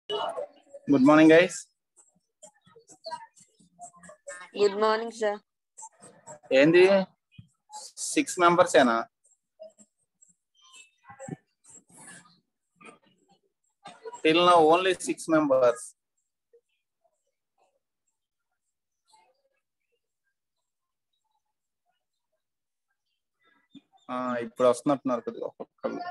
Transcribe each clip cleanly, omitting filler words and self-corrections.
Good morning, guys. Good morning, sir. ఏంది 6 members ఏనా? Till now only 6 members. ఇప్పుడు వస్తున్నట్టున్నారు కొద్దిగా ఒక్కొక్కళ్ళు.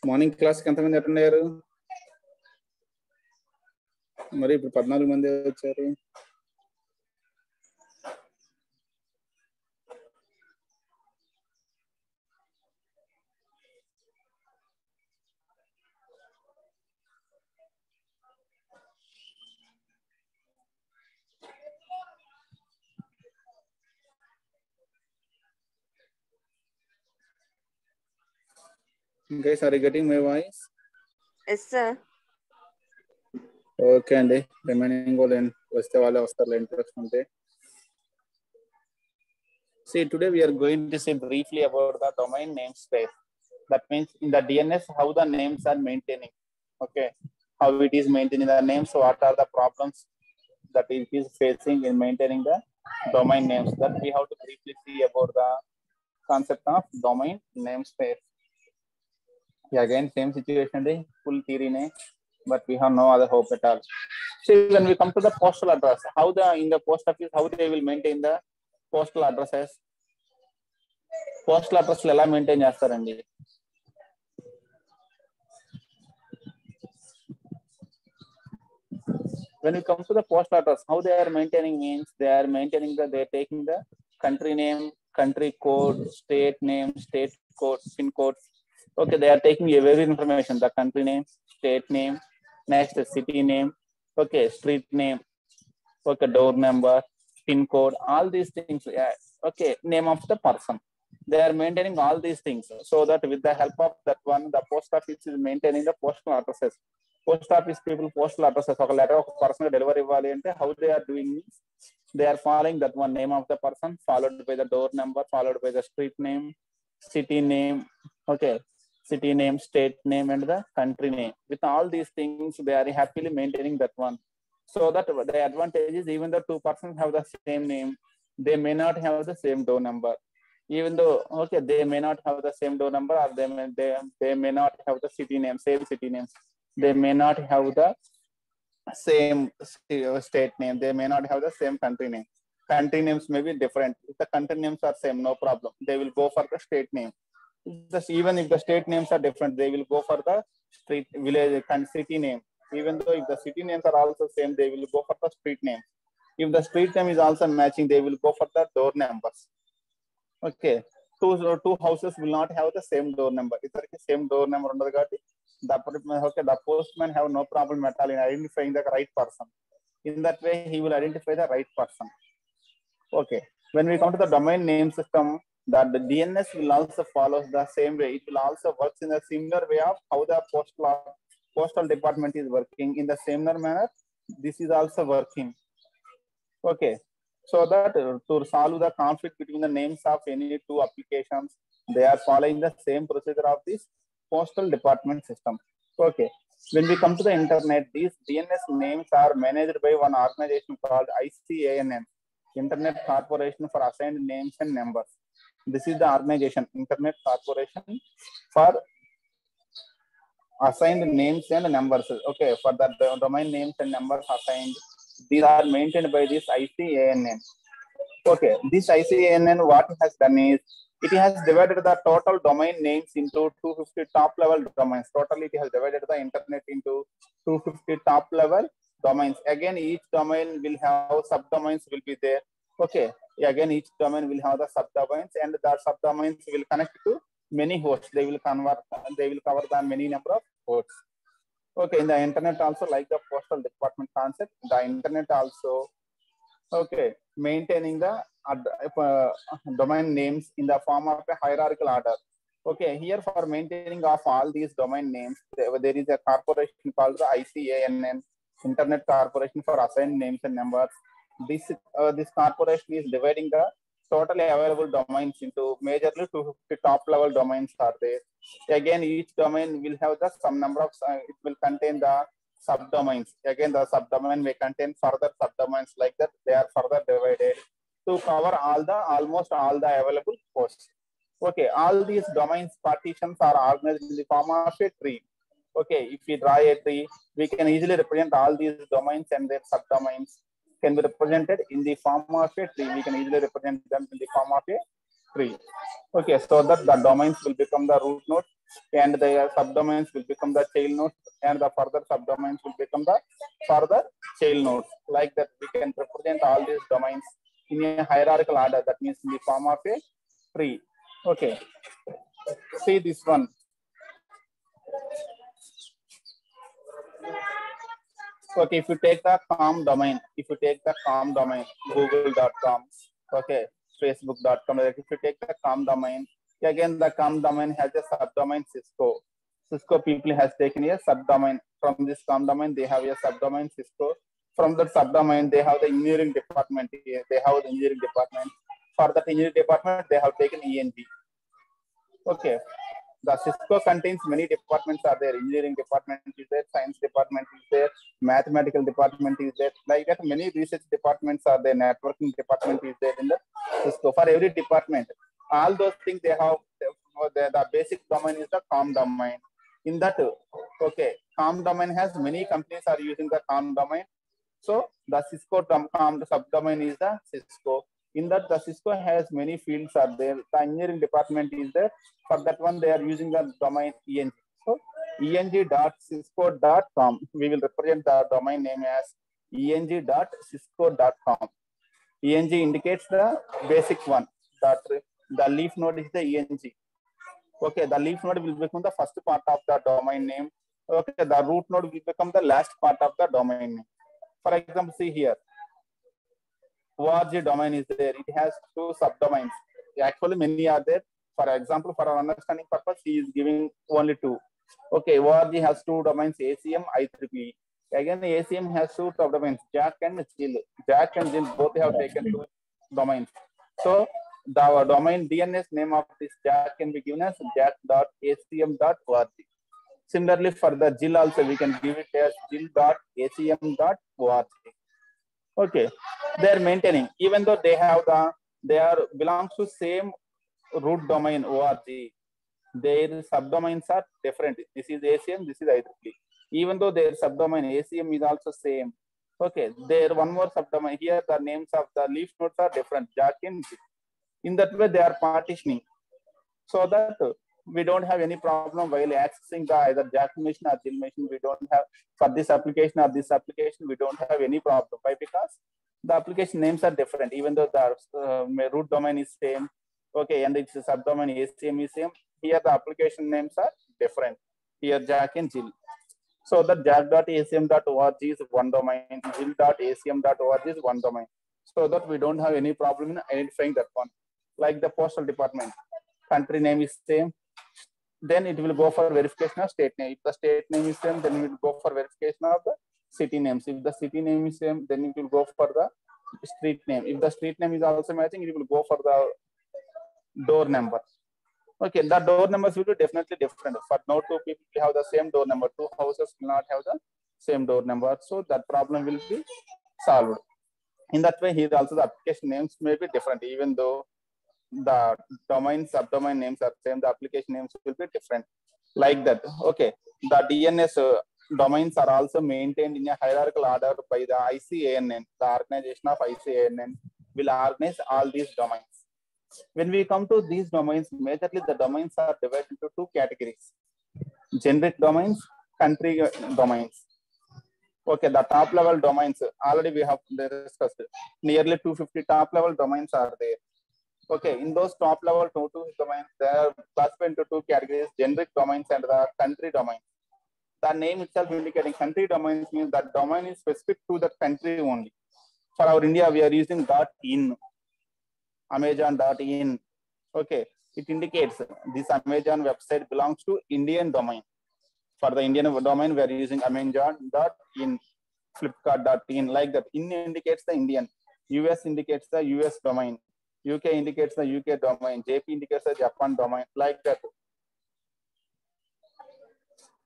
మార్నింగ్ క్లాస్కి ఎంతమంది అటెండ్ అయ్యారు? మరి ఇప్పుడు 14 మంది వచ్చారు. Guys, are you getting my voice? Yes, sir. Okay అండి. రిమైనింగ్ వాళ్ళు వస్తే వాళ్ళే వస్తారు ఇంట్రెస్ట్ ఉంటే. See, today we are going to say briefly about the domain namespace. That means in the DNS, how the names are maintaining. Okay, how it is maintaining the names, what are the problems that it is facing in maintaining the domain names. That we have to briefly see about the concept of domain namespace. Yeah, again, same situation, full theory, but we have no other hope at all. So when we come to the postal address, how in the post office, how they will maintain the postal addresses? Postal address ఎలా maintain చేస్తారండి? When we come to the postal address, how they are maintaining means they are maintaining they are taking the country name, country code, state name, state code, pin code. Okay, they are taking every information, the country name, state name, next city name, okay, street name, okay, door number, pin code, all these things. Yeah, okay, name of the person. They are maintaining all these things so that with the help of that one, the post office is maintaining the postal addresses. Post office people postal addresses, ఒక letter ఒక person delivery ఇవ్వాలి అంటే how they are doing is they are following that one, name of the person followed by the door number followed by the street name, city name, okay, city name, state name, and the country name. With all these things, they are happily maintaining that one. So that the advantage is even though two persons have the same name, they may not have the same door number. Even though, okay, they may not have the same door number, or they may not have the city name, same city names. They may not have the same state name. They may not have the same country name. Country names may be different. If the country names are same, no problem. They will go for the state name. Even if the state names are different, they will go for the street, village, and city name. Even though if the city names are also same, they will go for the street name. If the street name is also matching, they will go for the door numbers. Okay, two houses will not have the same door number. If the same door number under the postman have no problem at all in identifying the right person. In that way, he will identify the right person. Okay, when we come to the domain name system, that the DNS will also follow the same way. It will also work in a similar way of how the postal department is working in the similar manner. This is also working. Okay, so that to solve the conflict between the names of any two applications, they are following the same procedure of this postal department system. Okay, when we come to the internet, these DNS names are managed by one organization called ICANN, Internet Corporation for Assigned Names and Numbers. This is the organization, Internet Corporation for Assigned Names and Numbers. Okay, for the domain names and numbers assigned, these are maintained by this ICANN. Okay, this ICANN, what it has done is, it has divided the total domain names into 250 top level domains. Totally, it has divided the internet into 250 top level domains. Again, each domain will have subdomains will be there. Okay, again, each domain will have the subdomains, and the subdomains will connect to many hosts. They will cover the many number of hosts. Okay, in the internet also, like the postal department concept, the internet also, okay, maintaining the domain names in the form of a hierarchical order. Okay, here for maintaining of all these domain names, there is a corporation called the ICANN, Internet Corporation for Assigned Names and Numbers. This corporation is dividing the totally available domains into majorly 250 top level domains are there. Again, each domain will have the some number of, it will contain the subdomains. Again, the subdomain may contain further subdomains, like that. They are further divided to cover almost all the available hosts. Okay, all these domains partitions are organized in the form of a tree. Okay, if we draw a tree, we can easily represent all these domains and their subdomains can be represented in the form of a tree. We can easily represent them in the form of a tree. Okay, so that the domains will become the root node, and the subdomains will become the tail nodes, and the further subdomains will become the further tail nodes. Like that, we can represent all these domains in a hierarchical order. That means in the form of a tree. Okay, see this one. Okay, if you take the com domain, google.com, okay, facebook.com, if you take the com domain, again the com domain has a subdomain Cisco. Cisco people has taken a subdomain. From this com domain, they have a subdomain Cisco. From that subdomain, they have the engineering department. They have the engineering department. For that engineering department, they have taken ENG. Okay. The Cisco contains many departments are there. Engineering department is there, science department is there, mathematical department is there. Like that, many research departments are there. Networking department is there in the Cisco. For every department, all those things they have. The basic domain is the com domain. In that, okay, com domain has many companies are using the com domain. So the Cisco com subdomain is the Cisco. In that, the Cisco has many fields are there. The engineering department is there. For that one, they are using the domain ENG. So eng.cisco.com. We will represent the domain name as eng.cisco.com. ENG indicates the basic one. That the leaf node is the ENG. Okay, the leaf node will become the first part of the domain name. Okay, the root node will become the last part of the domain name. For example, see here. ORG domain is there. It has two subdomains. Actually, many are there. For example, for our understanding purpose, he is giving only two. Okay, ORG has two domains, ACM, IEEE. Again, the ACM has two subdomains, Jack and Jill. Jack and Jill both have taken two domains. So, the domain DNS name of this Jack can be given as jack.acm.org. Similarly, for the Jill also, we can give it as jill.acm.org. Okay, they are maintaining, even though they belongs to same root domain ORG, their subdomains are different. This is ACM, this is IEEE. Even though their subdomain ACM is also same. Okay, there one more subdomain here. The names of the leaf nodes are different. Jack and Jill. In that way, they are partitioning, so that we don't have any problem while accessing the either Jack machine or Jill machine. We don't have for this application or this application. We don't have any problem. Why? Because the application names are different, even though the root domain is same. Okay, and its subdomain ACM is same. Here the application names are different. Here Jack and Jill. So the jack.acm.org is one domain, jill.acm.org is one domain. So that we don't have any problem in identifying that one. Like the postal department, country name is same, then it will go for verification of state name. If the state name is same, then it will go for verification of the city names. If the city name is same, then it will go for the street name. If the street name is also matching, it will go for the door number. Okay, the door numbers will be definitely different. For no two people have the same door number. Two houses will not have the same door number. So that problem will be solved. In that way, here also the application names may be different, even though the domain, subdomain names are same, the application names will be different. Like that. Okay, the DNS domains are also maintained in a hierarchical order by the ICANN. The organization of ICANN will organize all these domains. When we come to these domains, majorly the domains are divided into two categories: generic domains, country domains. Okay, the top level domains already we have discussed. Nearly 250 top level domains are there. Okay, in those top level 250 domains, they are classified into two categories: generic domains and the country domains. The name itself indicating country domains means that domain is specific to the country only. For our India, we are using .in. Amazon.in. Okay, it indicates this Amazon website belongs to Indian domain. For the Indian domain, we are using Amazon.in, Flipkart.in, like that. In indicates the Indian, US indicates the US domain, UK indicates the UK domain, JP indicates the Japan domain, like that.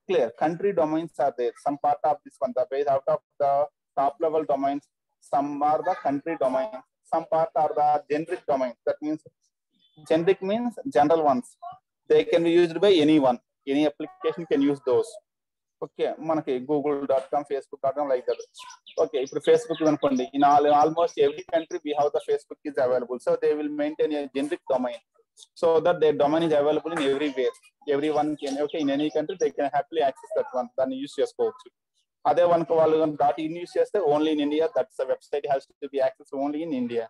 Clear. Country domains are there. Some part of this one, the base out of the top level domains, some are the country domain. Some part are the generic domains. That means generic means general ones. They can be used by anyone. Any application can use those. Okay, manaki google.com, facebook.com, like that. Okay, if Facebook in almost every country we have the Facebook is available. So they will maintain a generic domain so that their domain is available in everywhere. Everyone can, okay, in any country they can happily access that one. Then use your scope. Other one .in use చేస్తే only in India. That's the website has to be accessed only in India.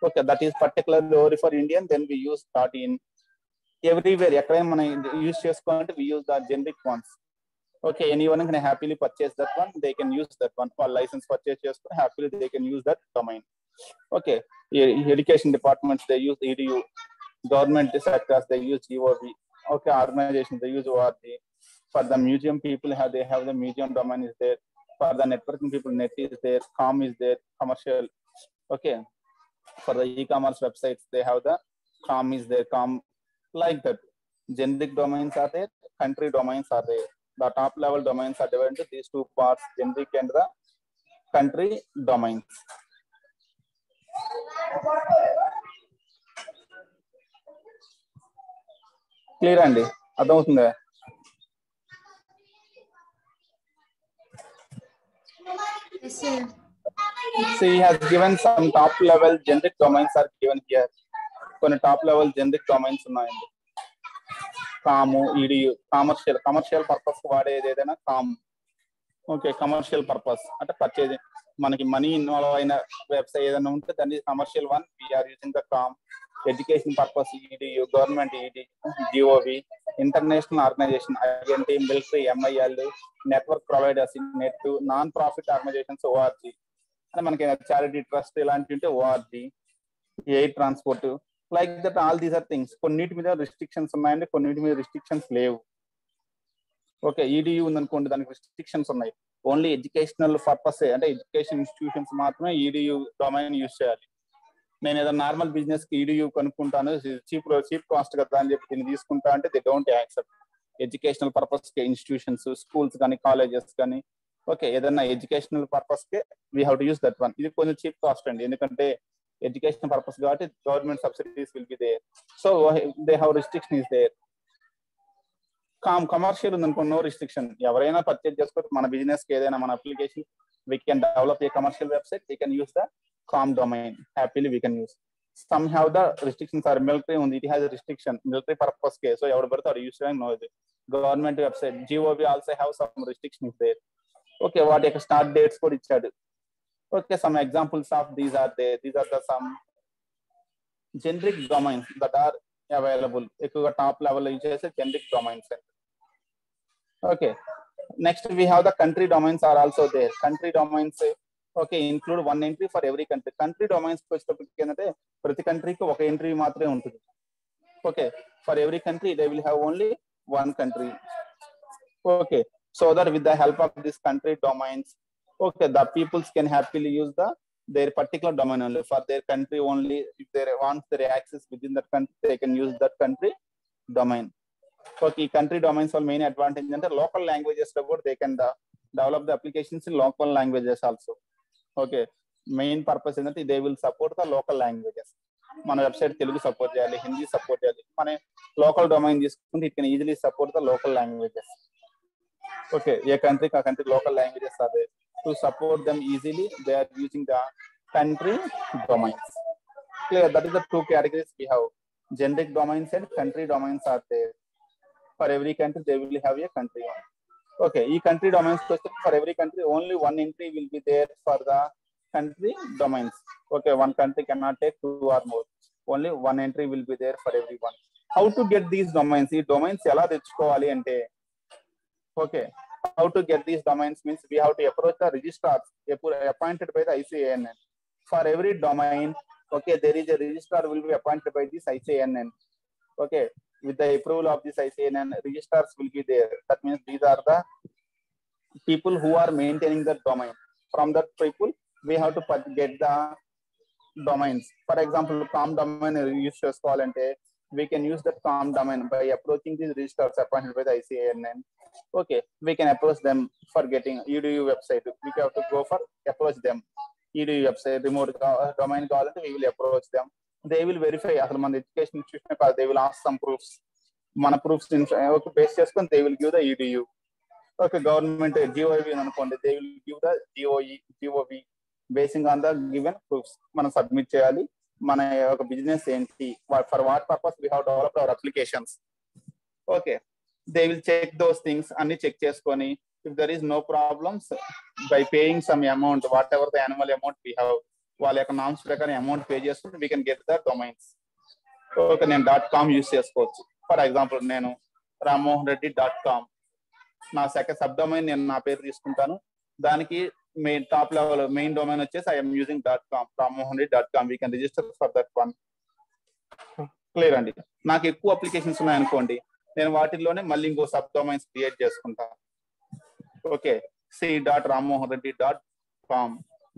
Okay, that is particularly only for Indian. Then we use .in. Everywhere ఎక్కడైనా మనం use చేసుకోవాలంటే we use the generic ones. Okay, anyone can happily purchase that one. They can use that one. For license purchase చేసుకొని happily they can use that domain. Okay, education departments they use EDU. Government sectors they use GOV. Okay, organizations they use ORG. For the museum people they have the museum domain is there. For the networking people, net is there, com is there, commercial. Okay, for the e-commerce websites they have the com is there, com, like that. Generic domains are there, country domains are there. The top level domains are divided into these two parts: generic and the country domains. Clear అండి, అర్థమవుతుందా? Yes, sir. So he has given some top level generic domains are given here. కొన్ని top level generic domains ఉన్నాయండి. కాము, EDU, commercial purpose వాడేది ఏదైనా com. Okay, commercial purpose అంటే purchase, మనకి money involve అయిన వెబ్సైట్ ఏదైనా ఉంటే దాన్ని commercial one we're using the com. Education purpose EDU, government ED, GOV, international organization INT, military MIL, network providers net, non profit organizations ORG, అంటే మనకి charity trust ఇలాంటివి ఉంటే ORG, air transport, like that. All these are things. కొన్నిటి మీద restrictions ఉన్నాయండి, కొన్నిటి మీద restrictions లేవు. ఓకే, EDU ఉందనుకోండి, దానికి రిస్ట్రిక్షన్స్ ఉన్నాయి. ఓన్లీ ఎడ్యుకేషనల్ పర్పస్ అంటే ఎడ్యుకేషన్ ఇన్స్టిట్యూషన్స్ మాత్రమే EDU డొమైన్ యూజ్ చేయాలి. నేను ఏదైనా నార్మల్ బిజినెస్ కి EDU కనుక్కుంటాను, చీప్ కాస్ట్ కదా అని చెప్పి దీన్ని తీసుకుంటా అంటే they don't accept. Educational purpose కి ఇన్స్టిట్యూషన్స్, స్కూల్స్ కానీ కాలేజెస్ కానీ, ఓకే, ఏదైనా ఎడ్యుకేషనల్ పర్పస్ కి we have to use that one. ఇది కొంచెం చీప్ కాస్ట్ అండి, ఎందుకంటే ఎడ్యుకేషన్ పర్పస్ కాబట్టి government subsidies will be there. So they have restriction is there. Commercial ఉందనుకోండి, నో రిస్ట్రిక్షన్. ఎవరైనా పర్చేజ్ చేసుకోవచ్చు. మన బిజినెస్ కి ఏదైనా మన application we can develop a commercial website, we can use the com domain, happily we can use. some have the restrictions are military on it has a restriction military purpose case so ever birth or use know it government website gov also have some restrictions there okay what start dates for each other okay some examples of these are there these are the some generic domains that are available ఎక్కువగా top level లో use చేసే generic domains okay next we have the country domains are also there country domains okay include one entry for every country country domains వచ్చేటప్పటికి ఏంటంటే ప్రతి కంట్రీకి ఒక entry మాత్రమే ఉంటుంది okay for every country they will have only one country okay so that with the help of this country domains okay the peoples can happily use their particular domain only for their country only if they want their access within that country they can use that country domain okay country domains are main advantage and the local languages about they can develop the applications in local languages also okay main purpose is that they will support the local languages మన website Telugu support చేయాలి Hindi support చేయాలి మన local domain తీసుకుంటే it can easily support the local languages okay a country local languages are there to support them easily they are using the country domains clear that is the two categories we have generic domains and country domains are there for every country they will have a country one okay e country domains for every country only one entry will be there for the country domains okay one country cannot take two or more only one entry will be there for everyone how to get these domains ee domains ela techukovali ante okay how to get these domains means we have to approach the registrars appointed by the ICANN for every domain okay there is a registrar will be appointed by this ICANN okay with the approval of this ICANN registrars will be there that means these are the people who are maintaining the domain from that people we have to get the domains for example com domain use chesukovalante we can use that com domain by approaching these registrars appointed by the ICANN okay we can approach them for getting edu website we have to go for approach them edu website remote domain కావాలంటే we will approach them they will verify అసలు మన education institution కాదు they will ask some proofs మన proofs base చేసుకొని they will give the edu okay government gov అనుకోండి they will give the gov basing on the given proofs మనం submit చేయాలి మన ఒక బిజినెస్ ఏంటి for what purpose we have developed our applications okay they will check those things and check cheskoni if there is no problems by paying some amount whatever the annual amount we have వాళ్ళ యొక్క norms ప్రకారం amount pay చేసుకుంటే we can get the domains okay నేను .com use చేసుకోవచ్చు for example నేను rammohanreddy.com నా second sub domain నేను నా పేరు తీసుకుంటాను దానికి main top level main domain వచ్చేసి I'm using .com rammohanreddy.com we can register for that one clear అండి నాకు ఎక్కువ అప్లికేషన్స్ ఉన్నాయి అనుకోండి నేను వాటిల్లోనే మళ్ళీ ఇంకో సబ్ డొమైన్స్ క్రియేట్ చేసుకుంటాను ఓకే c.rammohanreddy.com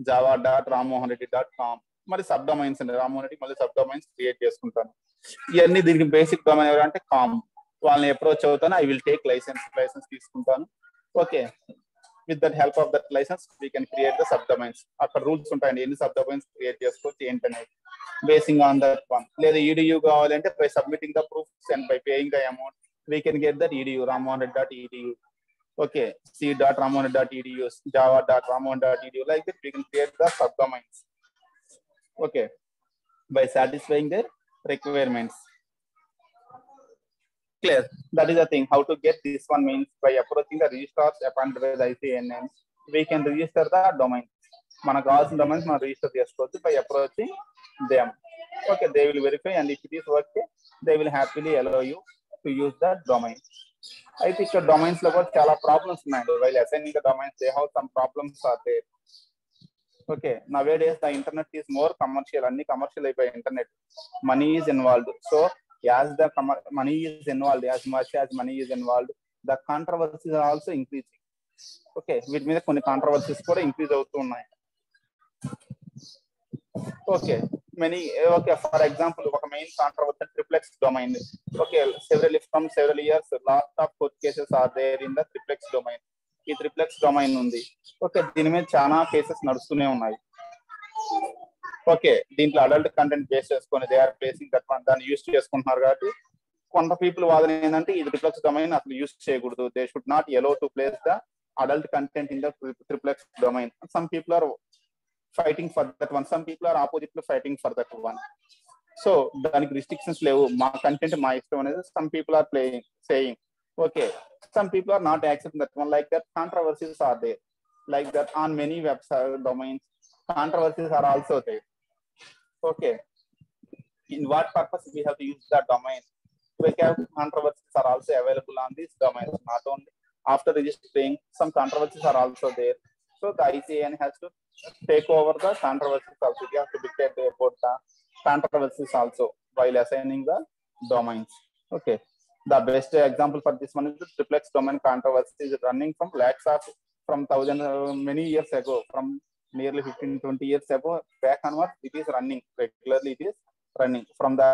java.rammohanreddy.com మరి సబ్ డొమైన్స్ అండి రామ్మోహన్ మళ్ళీ సబ్ డొమైన్స్ క్రియేట్ చేసుకుంటాను ఇవన్నీ దీనికి బేసిక్ డొమైన్ ఎవరంటే కామ్ వాళ్ళని అప్రోచ్ అవుతాను ఐ విల్ టేక్ లైసెన్స్ తీసుకుంటాను okay with that help of that licence we can create the subdomains అక్కడ రూల్స్ ఉంటాయండి ఎన్ని సబ్ డొమైన్స్ క్రియేట్ చేసుకోవచ్చు ఏంటనేది బేసింగ్ ఆన్ దట్ వన్ లేదా EDU కావాలంటే by submitting the proofs and by paying the amount we can get that EDU rammohanreddy.edu okay c.rammohanreddy.edu java.rammohanreddy.edu like that we can create the subdomains okay by satisfying their requirements clear that is the thing how to get this one means by approaching the registrars appointed by the ICANN we can register the domain మనకు కావాల్సిన domains మనం register చేసుకోవచ్చు by approaching them okay they will verify and if it is okay they will happily allow you to use that domain అయితే ఇక్కడ domains లో కూడా చాలా problems ఉన్నాయండి while assigning the domains they have some problems are there okay nowadays the internet is more commercial అన్ని commercial అయిపోయి internet money is involved so as the money is involved as much as money is involved the controversies are also increasing okay వీటి మీద కొన్ని controversies కూడా increase అవుతూ ఉన్నాయి okay many okay for example ఒక main controversy triplex domain okay from several years lot of court cases are there in the triplex domain ఈ triplex domain ఉంది okay దీని మీద చాలా కేసెస్ నడుస్తూనే ఉన్నాయి ఓకే దీంట్లో అడల్ట్ కంటెంట్ బేస్ చేసుకొని they are placing that one దాన్ని యూస్ చేసుకుంటున్నారు కాబట్టి కొంత పీపుల్ వాదన ఏంటంటే ఈ ట్రిప్లెక్స్ డొమైన్ అసలు యూస్ చేయకూడదు they should not allow to place the adult content in the triplex domain some people are fighting for that one some people are oppositely fighting for that one so దానికి restrictions లేవు, మా content మా ఇష్టం అనేది some people are saying. Okay, some people are not accepting that one. Like that, controversies are there. Like that, on many website domains, controversies are also there. Okay, in what purpose we have to use that domain? We have controversies are also available on these domains. Not only after registering, some controversies are also there. So the ICANN has to take over the controversies also. You have to dictate about the controversies also while assigning the domains. Okay, the best example for this one is the triplex domain controversy is running from lakhs of from many years ago, from nearly 15-20 years ago back onward. It is running regularly. It is running from the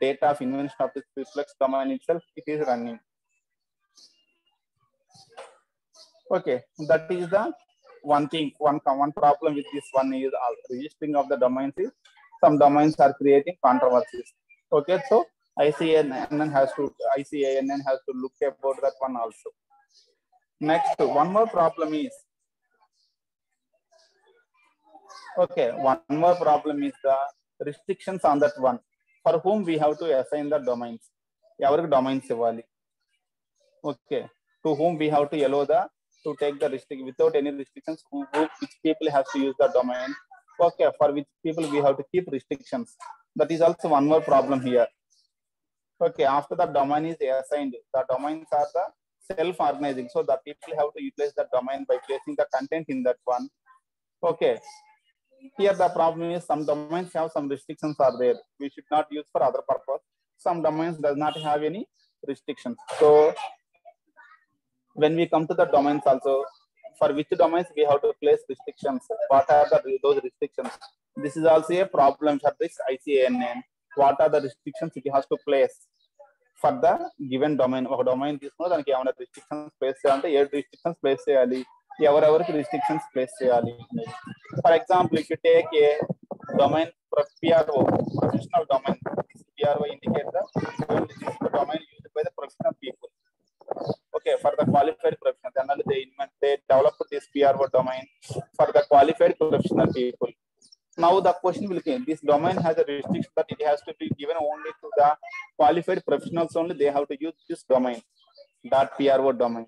date of invention of this triplex domain itself. It is running. Okay, that is the one thing. One problem with this one is registering of the domains is some domains are creating controversies. Okay, so ICANN has to look about that one also. Next, one more problem is the restrictions on that one. For whom we have to assign the domains? Every domains ivali. Okay, to whom we have to allow to take the without any restrictions, which people have to use the domain. Okay, for which people we have to keep restrictions. That is also one more problem here. Okay, after the domain is assigned, the domains are the self-organizing. So the people have to utilize the domain by placing the content in that one. Okay, here the problem is some domains have some restrictions are there. We should not use for other purpose. Some domains does not have any restrictions. So when we come to the domains also, for which domains we have to place restrictions, what are those restrictions? This is also a problem for this ICANN. What are the restrictions it has to place for the given domain? ఒక domain తీసుకున్నా దానికి ఏమైనా restrictions place చేయాలంటే ఏ restrictions place చేయాలి, ఎవరెవరికి restrictions place చేయాలి. For example, if you take a domain PRO, professional domain, PRO indicates the domain used by the professional people. Okay, for the qualified professionals, they developed this PRO domain for the qualified professional people. Now the question will come: this domain has a restriction that it has to be given only to the qualified professionals only. They have to use this domain, that PRO domain.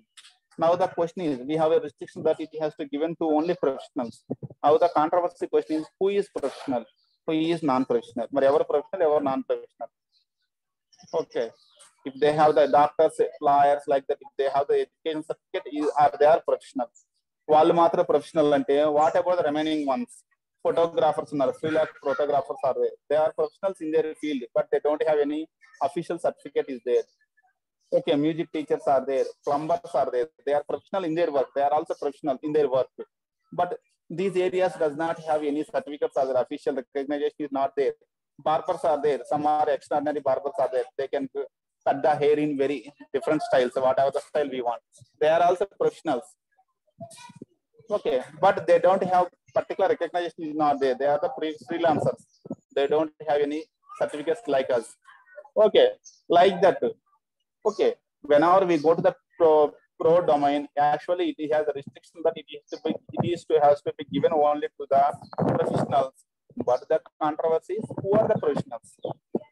Now the question is: we have a restriction that it has to be given to only professionals. Now the controversy question is: who is professional? Who is non-professional? But ever professional, ever non-professional. Okay. If they have the doctors, lawyers like that, if they have the education certificate, they are professionals. వాళ్ళు మాత్రం professional అంటే what about the remaining once? Photographers uన్నారు, freelance photographers are there. They are professionals in their field, but they don't have any official certificate is there. Okay, music teachers are there, plumbers are there. They are professional in their work. They are also professional in their work. But these areas does not have any certificates or official recognition is not there. Barbers are there. Some are extraordinary barbers are there. They can cut the hair in very different styles, whatever the style we want. They are also professionals. Okay, but they don't have particular recognition is not there. They are the freelancers. They don't have any certificates like us. Okay, like that. Okay, whenever we go to the pro domain, actually it has a restriction that it has to be given only to the professionals. But the controversy is who are the professionals?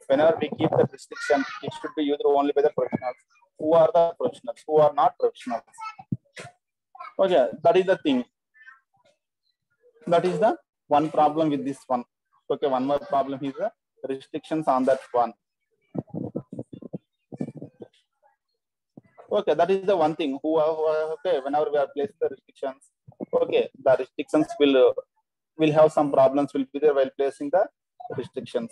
Whenever we keep the restriction, it should be used only by the professionals. Who are the professionals? Who are not professionals? Okay, that is the thing. That is the one problem with this one. Okay, one more problem is the restrictions on that one. Okay, that is the one thing. Okay, whenever we are placing the restrictions, okay, the restrictions will have some problems will be there while placing the restrictions.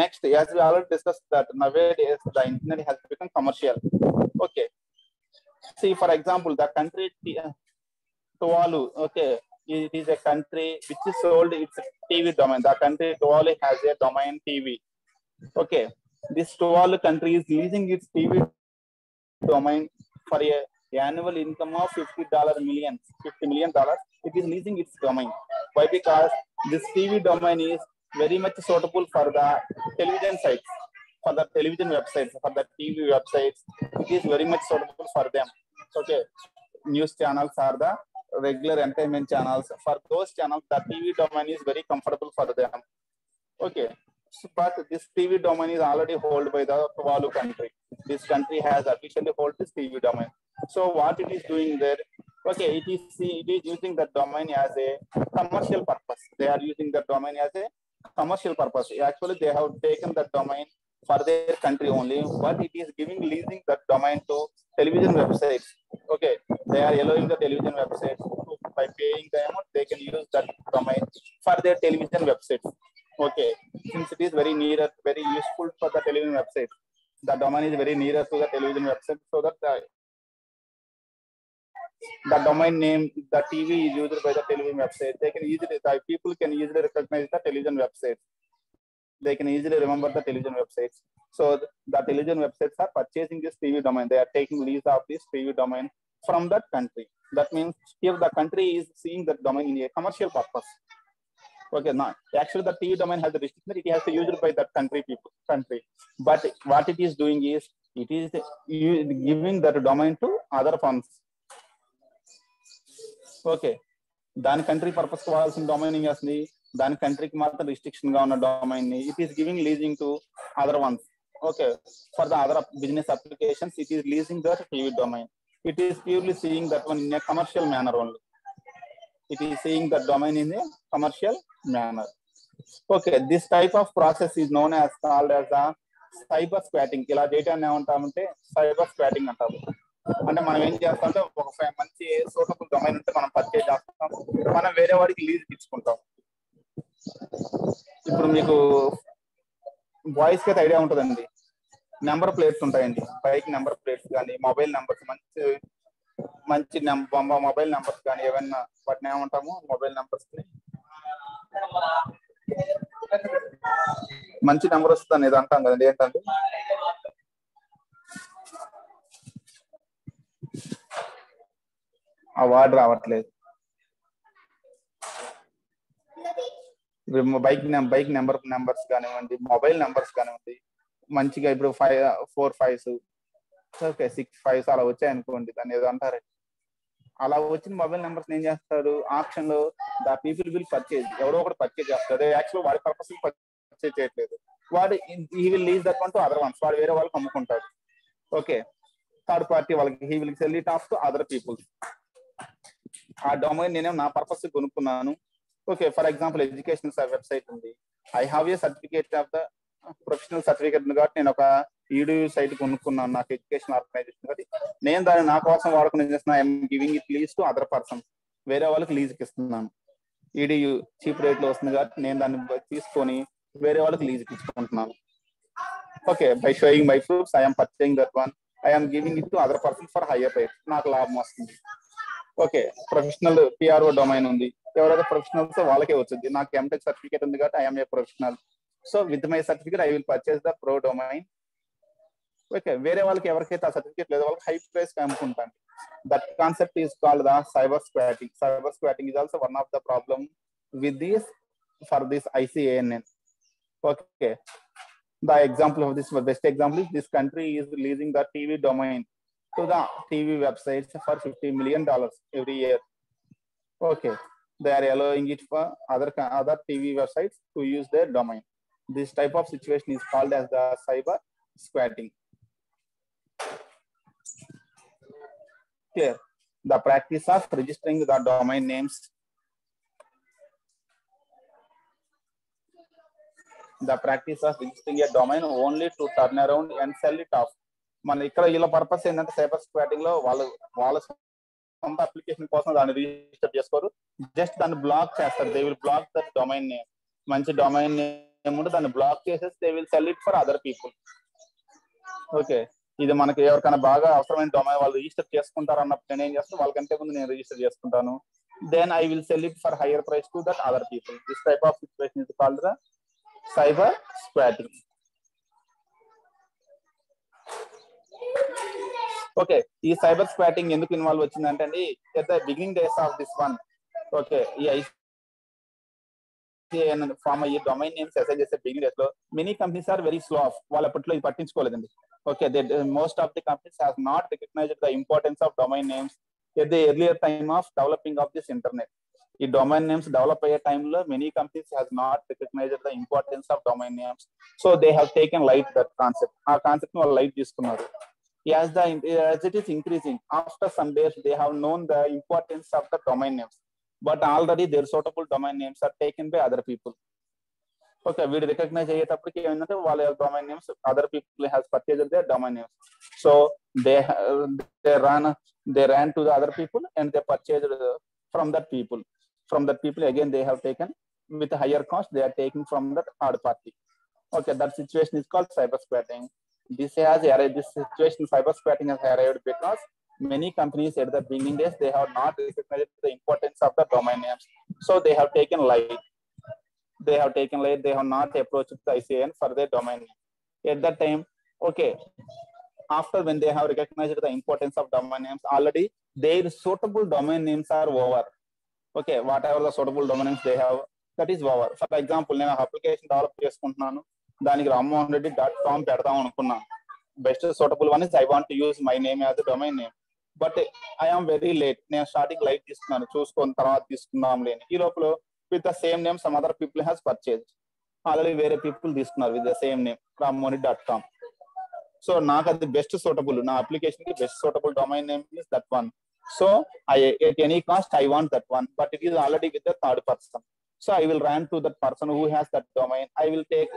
Next, as we already discussed that nowadays the internet has become commercial. Okay, see for example the country Tuvalu. Okay, it is a country which is sold its TV domain. The country Tuvalu has a domain TV. Okay, this Tuvalu country is leasing its TV domain for a annual income of $50 million. It is leasing its domain. Why? Because this TV domain is very much suitable for the television sites, for the television websites, for the TV websites. It is very much suitable for them. Okay, news channels are the regular entertainment channels. For those channels, the TV domain is very comfortable for them. Okay, but this TV domain is already held by the Tuvalu country. This country has officially hold this TV domain. So what it is doing there? Okay, it is using the domain as a commercial purpose. They are using the domain as a commercial purpose. Actually, they have taken the domain for their country only, but it is giving leasing that domain to television websites. Okay, they are allowing the television websites to, by paying the amount, they can use that domain for their television websites. Okay, since it is very near, very useful for the television website, the domain is very near to the television website, so that the domain name, the TV is used by the television website. They can easily, the people can easily recognize the television website. They can easily remember the television websites. So the television websites are purchasing this TV domain. They are taking lease of this TV domain from that country. That means if the country is seeing that domain in a commercial purpose, okay, not actually the TV domain has the restriction that it has to use it by that country. But what it is doing is it is giving that domain to other funds. Okay, దాని country purpose వాడాల్సిన domain ఏం చేస్తుంది, దాని కంట్రీకి మాత్రం restriction గా ఉన్న domain ని it is giving leasing to other once. Okay, for the other business applications it is leasing that TV domain. It is purely seeing that one in a commercial manner only. It is seeing the domain in a commercial manner. Okay, this type of process is known as called as the cyber squatting. ఇలా డేటాని ఏమంటామంటే cyber squatting అంటాము. అంటే మనం ఏం చేస్తామంటే ఒక మంచి సూటబుల్ డొమైన్ ఉంటే మనం పర్చేజ్ చేస్తాం, మనం వేరే వాడికి లీజ్ ఇచ్చుకుంటాం. ఇప్పుడు మీకు వాయిస్ కి అయితే ఐడియా ఉంటుందండి, నెంబర్ ప్లేట్స్ ఉంటాయండి, బైక్ నెంబర్ ప్లేట్స్ కానీ మొబైల్ నెంబర్స్, మంచి మొబైల్ నెంబర్స్ కానీ ఏమైనా వాటిని ఏమంటాము, మొబైల్ నెంబర్స్ మంచి నెంబర్ వస్తుంది ఇది అంటాం కదండి, ఏంటంటే ఆ వర్డ్ రావట్లేదు. బైక్ నెంబర్స్ కానివ్వండి, మొబైల్ నెంబర్స్ కానివ్వండి, మంచిగా ఇప్పుడు 4 5s, ఓకే 6 5s అలా వచ్చాయనుకోండి, దాన్ని ఏదో అంటారు. అలా వచ్చిన మొబైల్ నెంబర్స్ ఏం చేస్తారు, ఆప్షన్ లో ద పీపుల్ విల్ పర్చేజ్, ఎవరో ఒకటి పర్చేజ్ చేస్తారు. యాక్చువల్ వాడి పర్పస్ పర్చేజ్ చేయట్లేదు, వాడు he will lease that one to other ones, వాడు వేరే వాళ్ళకి అమ్ముకుంటాడు. ఓకే, థర్డ్ పార్టీ వాళ్ళకి he will sell it off to other people. ఆ డొమైన్ నేనేం నా పర్పస్ కొనుక్కున్నాను. Okay, for example educational website ఉంది, I have a certificate of the professional certificate ఉంది కాబట్టి నేను ఒక ఈడియూ సైట్ కొనుక్కున్నాను, నాకు ఎడ్యుకేషన్ ఆర్గనైజేషన్ కాబట్టి నేను దాన్ని నా కోసం వాడుకుని చేస్తున్నా. I'm giving it lease to other person, వేరే వాళ్ళకి లీజ్కి ఇస్తున్నాను. ఈడియూ చీప్ రేట్ లో వస్తుంది కాబట్టి నేను దాన్ని తీసుకొని వేరే వాళ్ళకి లీజ్కి ఇచ్చుకుంటున్నాను. Okay, by showing my proofs I'm purchasing that one, I'm giving it to other person for higher rate, నాకు లాభం వస్తుంది. ఓకే, ప్రొఫెషనల్ పిఆర్ఓ డొమైన్ ఉంది, ఎవరైతే ప్రొఫెషనల్స్ వాళ్ళకే వచ్చింది. నాకు ఎంటెక్ సర్టిఫికేట్ ఉంది కాబట్టి I'm a professional, so with my certificate I will purchase the pro domain. Okay, వేరే వాళ్ళకి ఎవరికైతే ఆ సర్టిఫికేట్ లేదు వాళ్ళకి హై ప్రైస్ అమ్ముకుంటాను. That concept is called the cyber squatting. Cyber squatting is also one of the problem with this for this ICANN. Okay, the example of this, best example is this country is leasing the TV domain to the TV websites for $50 million every year. Okay, they are allowing it for other TV websites to use their domain. This type of situation is called as the cyber squatting. Clear? The practice of registering the domain names. The practice of registering a domain only to turn around and sell it off. మన ఇక్కడ వీళ్ళ purpose ఏంటంటే cyber squatting లో వాళ్ళ సొంత application కోసం దాన్ని register చేసుకోరు, జస్ట్ దాన్ని బ్లాక్ చేస్తారు. They will block the domain name, మంచి డొమైన్ నేమ్ ఉంటే దాన్ని బ్లాక్ చేసేసి they will sell it for other people. Okay, ఇది మనకి ఎవరికైనా బాగా అవసరమైన డొమైన్ వాళ్ళు రిజిస్టర్ చేసుకుంటారు అన్నప్పుడు నేను ఏం చేస్తాను, వాళ్ళకంటే ముందు నేను రిజిస్టర్ చేసుకుంటాను. Then I will sell it for higher price to that other people. This type of situation is called the cyber squatting. Okay, ఈ సైబర్ స్క్వాటింగ్ ఎందుకు ఇన్వాల్వ్ వచ్చిందంటే అండి, at the beginning days of this one, okay, ఈ form అయ్యి domain names assign చేసే beginning days లో many companies are very slow off, వాళ్ళ అప్పట్లో ఇది పట్టించుకోలేదండి. Okay, most of the companies have not recognized the importance of domain names at the earlier time of developing of this internet. ఈ domain names develop అయ్యే టైంలో many companies has not recognized the importance of domain names. So they have taken light that concept. ఆ concept ని వాళ్ళు light తీసుకున్నారు. As it is increasing, after some days they have known the importance of the domain names, but already their suitable domain names are taken by other people. Okay, we recognize అయ్యేటప్పటికి ఏంటంటే వాళ్ళ domain names other people has purchased their domain names. So they ran to the other people and they purchased from that people. From that people again they have taken with a higher cost. They are taking from that third party. Okay, that situation is called cyber squatting. This situation cyber squatting has arrived because many companies at the beginning days they have not recognized the importance of the domain names. So they have taken light. They have not approached the ICANN for their domain name. At that time, okay, after when they have recognized the importance of domain names, already their suitable domain names are over. Okay, whatever the suitable domain names they have, that is over. For example, నేను application develop చేసుకుంటున్నాను, దానికి rammohanreddy.com పెడదాం అనుకున్నాను. Best suitable one is I want to use my name as a domain name. But I am very late. నేను starting light తీసుకున్నాను, చూసుకొని తర్వాత తీసుకుందాం లేని. ఈ లోపల with the same name some other people has purchased. Already వేరే people తీసుకున్నారు with the same name rammohanreddy.com. So నాకు అది బెస్ట్ సూటబుల్, నా అప్లికేషన్ కి best suitable domain name is that one. So at any cost I want that one, but it is already with the third person. So I will run to that person who has that domain. I will take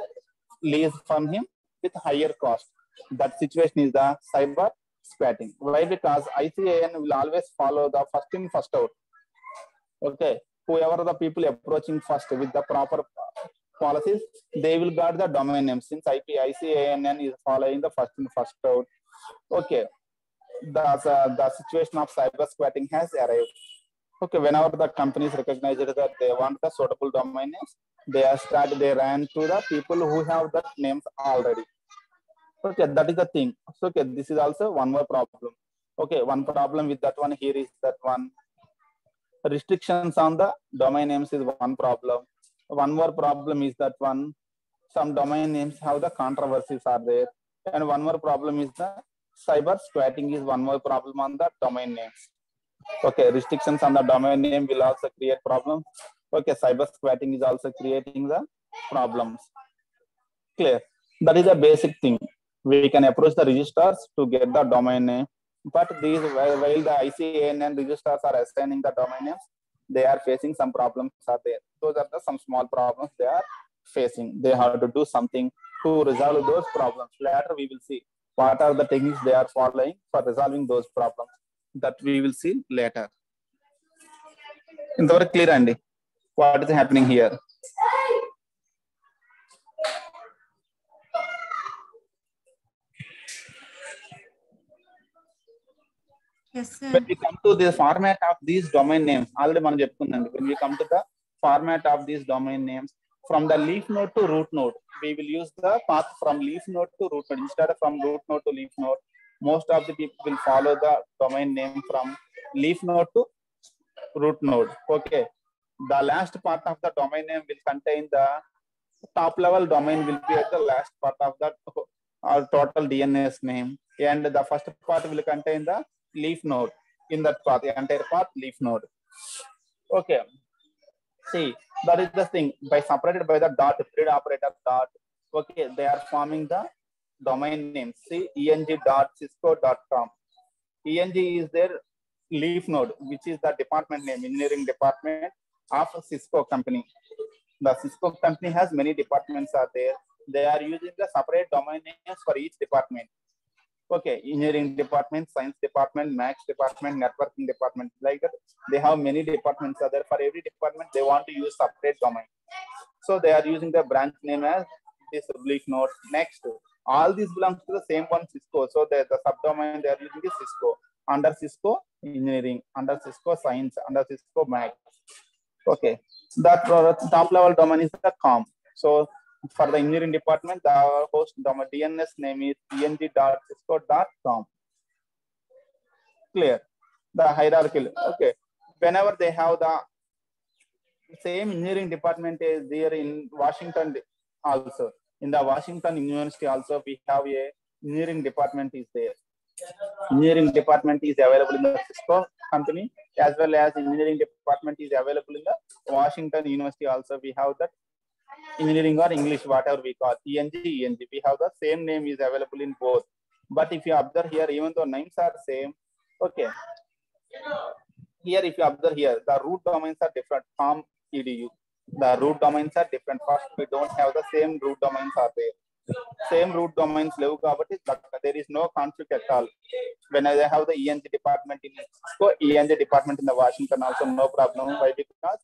lease from him with higher cost. That situation is the cyber squatting. Why? Because ICANN will always follow the first in first out. Okay, whoever the people approaching first with the proper policies, they will guard the domain name. Since ICANN is following the first in first out. Okay, the situation of cyber squatting has arrived. Okay, whenever the companies recognize that they want the suitable domain names, they ran to the people who have that names already. Okay, that is the thing. So okay, this is also one more problem. Okay, one problem with that one here is that one restrictions on the domain names is one problem. One more problem is that one some domain names have the controversies are there, and one more problem is the cyber squatting is one more problem on the domain names. Okay, restrictions on the domain name will also create problems. Okay, cyber squatting is also creating the problems. Clear? That is a basic thing. We can approach the registrars to get the domain name, but these while the ICANN registrars are assigning the domain names, they are facing some problems are there. Those are some small problems they are facing. They have to do something to resolve those problems. Later we will see what are the techniques they are following for resolving those problems. That we will see later. Intavarku clear andi what is happening here? Yes, sir. When we come to the format of these domain names, already మనం చెప్పుకున్నాం. When we come to the format of these domain names, from the leaf node to root node, we will use the path from leaf node to root node. Instead of from root node to leaf node, most of the people will follow the domain name from leaf node to root node. Okay, the last part of the domain name will contain the top level domain will be at the last part of that total DNS name, and the first part will contain the leaf node. In that path, the entire path leaf node. Okay, see, that is the thing. By separated by the dot, grid operator dot. Okay, they are forming the domain name. See, eng.cisco.com. ENG is their leaf node, which is the department name, engineering department of Cisco company. The Cisco company has many departments are there. They are using the separate domain names for each department. Okay, engineering department, science department, maths department, networking department, like that. They have many departments are there. For every department, they want to use separate domain. So they are using the branch name as this leaf node. Next, all these belongs to the same one Cisco. So the subdomain they are using is Cisco. Under Cisco engineering, under Cisco science, under Cisco maths. Okay, that top level domain is the com. So for the engineering department, the host domain DNS name is eng.cisco.com. Clear? The hierarchical. Okay, whenever they have the same engineering department is there in Washington also. In the Washington University also, we have a engineering department is there. Engineering department is available in the Cisco company, as well as engineering department is available in the Washington University also. We have that engineering or English, whatever we call ENG. We have the same name is available in both. But if you observe here, even though names are same, okay. Here, if you observe here, the root domains are different from EDU. The root domains are different. First, we don't have the same root domains are there. Same root domains level, but there is no conflict at all. When I have the ENG department in Cisco, ENG department in the Washington also, no problem. Why? Because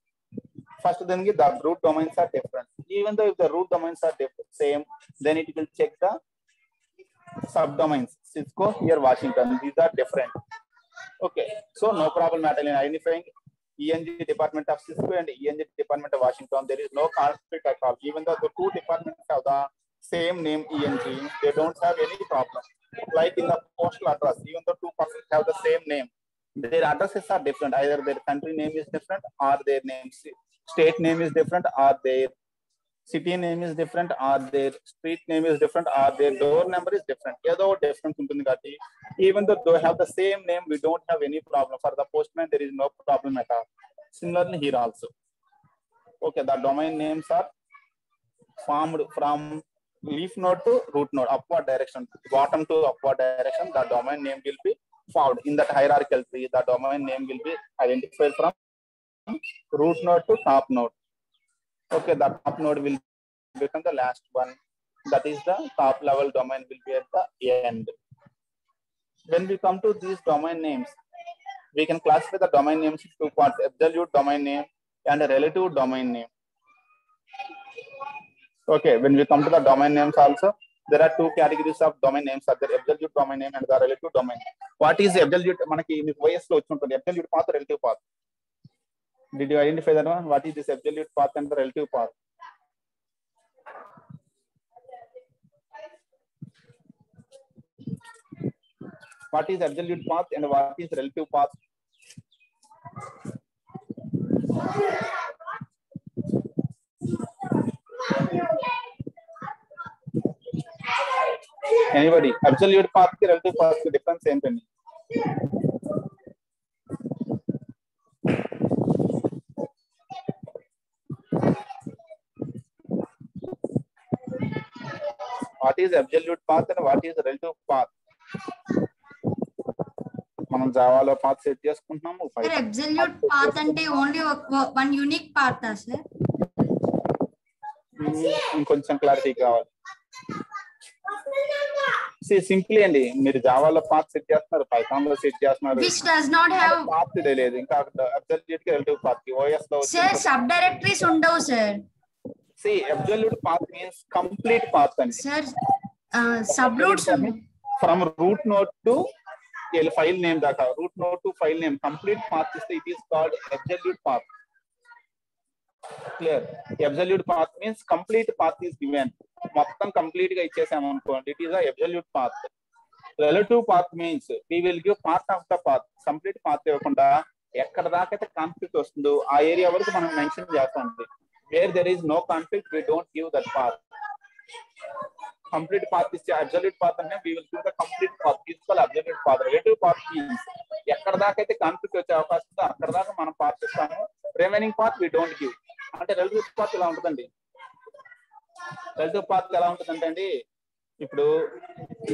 first then the root domains are different. Even though if the root domains are different, same, then it will check the subdomains. Cisco here Washington, these are different. Okay, so no problem at all in identifying ENG department of Cisco and ENG department of Washington. There is no conflict at all. Even though the two departments have the same name ENG, they don't have any problem. Like in the postal address, even though two persons have the same name, their addresses are different. Either their country name is different, or their name, state name is different, or their city name is different, or their street name is different, or their door number is different. Even though they have the same name, we don't have any problem. For the postman, there is no problem at all. Similarly here also. Okay, the domain names are formed from leaf node to root node, upward direction, bottom to upward direction. The domain name will be found in that hierarchical tree. The domain name will be identified from root node to top node. Okay, the top node will become the last one. That is the top level domain will be at the end. When we come to these domain names, we can classify the domain names in two parts: absolute domain name and a relative domain name. Okay, when we come to the domain names also, there are two categories of domain names: the absolute domain name and the relative domain name. What is the absolute? Manaki OS lo vachuntundi absolute path, relative path. Did you identify that one? What is this absolute path and the relative path? What is absolute path and what is relative path? Anybody? Absolute path ki relative path ki difference ఏంటండి? What is absolute path and what is relative path? మనం జావాలో path set చేసుకుంటున్నాము. Sir, absolute path అంటే only one unique path sir? ఇంకొంచెం clarity కావాలి. Simply అండి, మీరు జావాలో పాత్ సెట్ చేస్తున్నారు, పైథాన్ లో సెట్ చేస్తున్నారు. Which does not have path తెలియలేదు. ఇంకా అబ్సల్యూట్ కి రిలేటివ్ పాత్ కి ఓఎస్ లో సార్ సబ్ డైరెక్టరీస్ ఉండవు sir. Absolute path means complete path అండి sir. Sub roots from root node to file name దాకా, root node to file name complete path ఇస్తే it is called absolute path. Clear? Absolute path means complete path is given. మొత్తం complete గా ఇచ్చేసాము అనుకోండి, it is absolute path. Relative path means we will give part of the path. Complete path ఇవ్వకుండా ఎక్కడ దాకా అయితే conflict వస్తుందో ఆ ఏరియా వరకు మనం మెన్షన్ చేస్తాం. Where there is no conflict we don't give that path. Complete path ఇస్తే అబ్సల్యూట్ పాత్ అంటే we will give the complete path. తీసుకోవాలి absolute path. Relative path means ఎక్కడ దాకా అయితే కాన్ఫ్లిక్ట్ వచ్చే అవకాశం ఉందో అక్కడ దాకా మనం పాత్ ఇస్తాము. Remaining path we don't give. అంటే రిలేటివ్ పాత్ ఇలా ఉంటుందండి. రిలేటివ్ పాత్ ఎలా ఉంటుందంటే అండి, ఇప్పుడు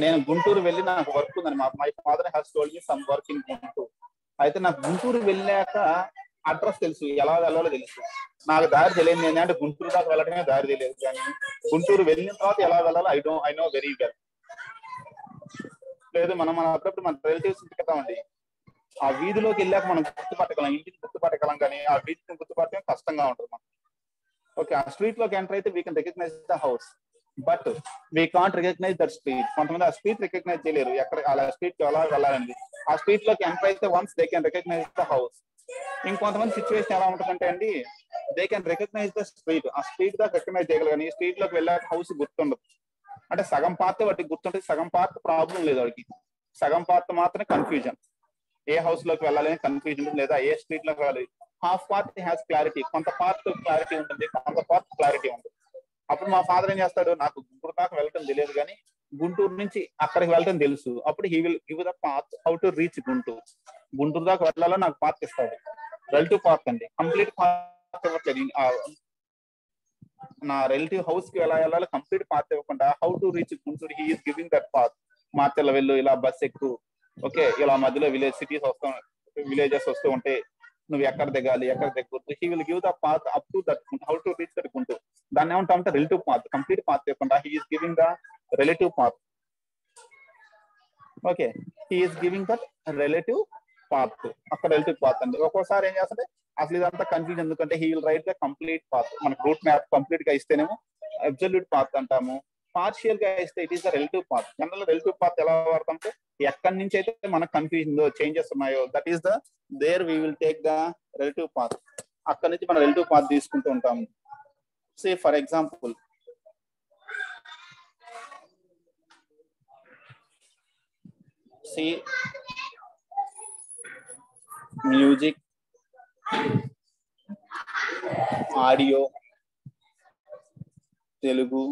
నేను గుంటూరు వెళ్ళి నాకు వర్క్ ఉందని, my father has told me some work in Guntur. అయితే నాకు గుంటూరు వెళ్ళాక అడ్రస్ తెలుసు, ఎలా వెళ్ళాలో తెలుసు. నాకు దారి తెలియదు ఏంటంటే గుంటూరు దాకా వెళ్ళడమే దారి తెలియదు, కానీ గుంటూరు వెళ్ళిన తర్వాత ఎలా వెళ్ళాలో ఐ నో వెరీ వెల్. లేదు మనం అప్పుడప్పుడు మన రిలేటివ్స్ ఇంటికి వెళ్తామండి, ఆ వీధిలోకి వెళ్ళాక మనం గుర్తుపట్టగలం, ఇంటికి గుర్తుపట్టగలం, కానీ ఆ వీధిని గుర్తుపట్టడం కష్టంగా ఉంటుంది మనం. ఓకే, ఆ స్ట్రీట్ లోకి ఎంటర్ అయితే we can recognize the house, but we can't recognize that street. కొంతమంది ఆ స్ట్రీట్ రికగ్నైజ్ చేయలేరు, ఎక్కడ అలా స్ట్రీట్ ఎలా వెళ్ళాలండి. ఆ స్ట్రీట్ లోకి ఎంటర్ అయితే once they can recognize the house. ఇంకొంతమంది సిచ్యువేషన్ ఎలా ఉంటుందంటే అండి, they can recognize the street, ఆ స్ట్రీట్ దాకా రికగ్నైజ్ చేయగలరు, కానీ స్ట్రీట్ లోకి వెళ్ళాక హౌస్ గుర్తుండదు. అంటే సగం పార్ట్ వాటికి గుర్తుంటుంది, సగం పార్ట్ ప్రాబ్లం లేదు వాడికి. సగం పార్ట్ మాత్రమే కన్ఫ్యూజన్, ఏ హౌస్ లోకి వెళ్ళాలి అని కన్ఫ్యూజన్ ఉంటుంది, లేదా ఏ స్ట్రీట్ లోకి వెళ్ళాలి. హాఫ్ పార్ట్ హ్యాస్ క్లారిటీ, కొంత పార్ట్ క్లారిటీ ఉంటుంది, కొంత పార్ట్ క్లారిటీ ఉంటుంది. అప్పుడు మా ఫాదర్ ఏం చేస్తాడు, నాకు గుంటూరు దాకా వెళ్ళటం తెలియదు కానీ గుంటూరు నుంచి అక్కడికి వెళ్ళటం తెలుసు. అప్పుడు he will give the path how to reach Guntur. Guntur దాకా వెళ్ళాలో నాకు పాత్ ఇస్తాడు. రిలేటివ్ పాత్ అండి. కంప్లీట్ పాత్ ఇవ్వట్లేదు. నా రిలేటివ్ హౌస్ కి ఎలా వెళ్ళాలో కంప్లీట్ పాత్ ఇవ్వకుండా how to reach Guntur he is giving that path. Macherla వెళ్ళు, ఇలా బస్ ఎక్కు, ఓకే, ఇలా మధ్యలో విలేజెస్ వస్తూ ఉంటే నువ్వు ఎక్కడ దిగాలి, ఎక్కడ దిగొద్దు, he will give the path up to that how to reach that Guntur. దాన్ని ఏమంటామంటే రిలేటివ్ పాత్. కంప్లీట్ పాత్ ఇవ్వకుండా he is giving the relative path. Okay, he is giving that relative path. అక్కడ రిలేటివ్ పాత్ అండి. ఒక్కోసారి ఏం చేస్తుంటే అసలు ఇదంతా కన్ఫ్యూజన్, ఎందుకంటే he will write the complete path. మనకు రూట్ మ్యాప్ కంప్లీట్ గా ఇస్తేనేమో అబ్సల్యూట్ పాత్ అంటాము. పార్షియల్ గా ఇస్తే it is the relative path. General relative path ఎలా వాడతామంటే ఎక్కడి నుంచి అయితే మనకు కన్ఫ్యూజన్ చేంజెస్ ఉన్నాయో that is the there we will take the relative path. అక్కడ నుంచి మనం రిలేటివ్ పాత్ తీసుకుంటూ ఉంటాము. Say for example, C music, audio, Telugu,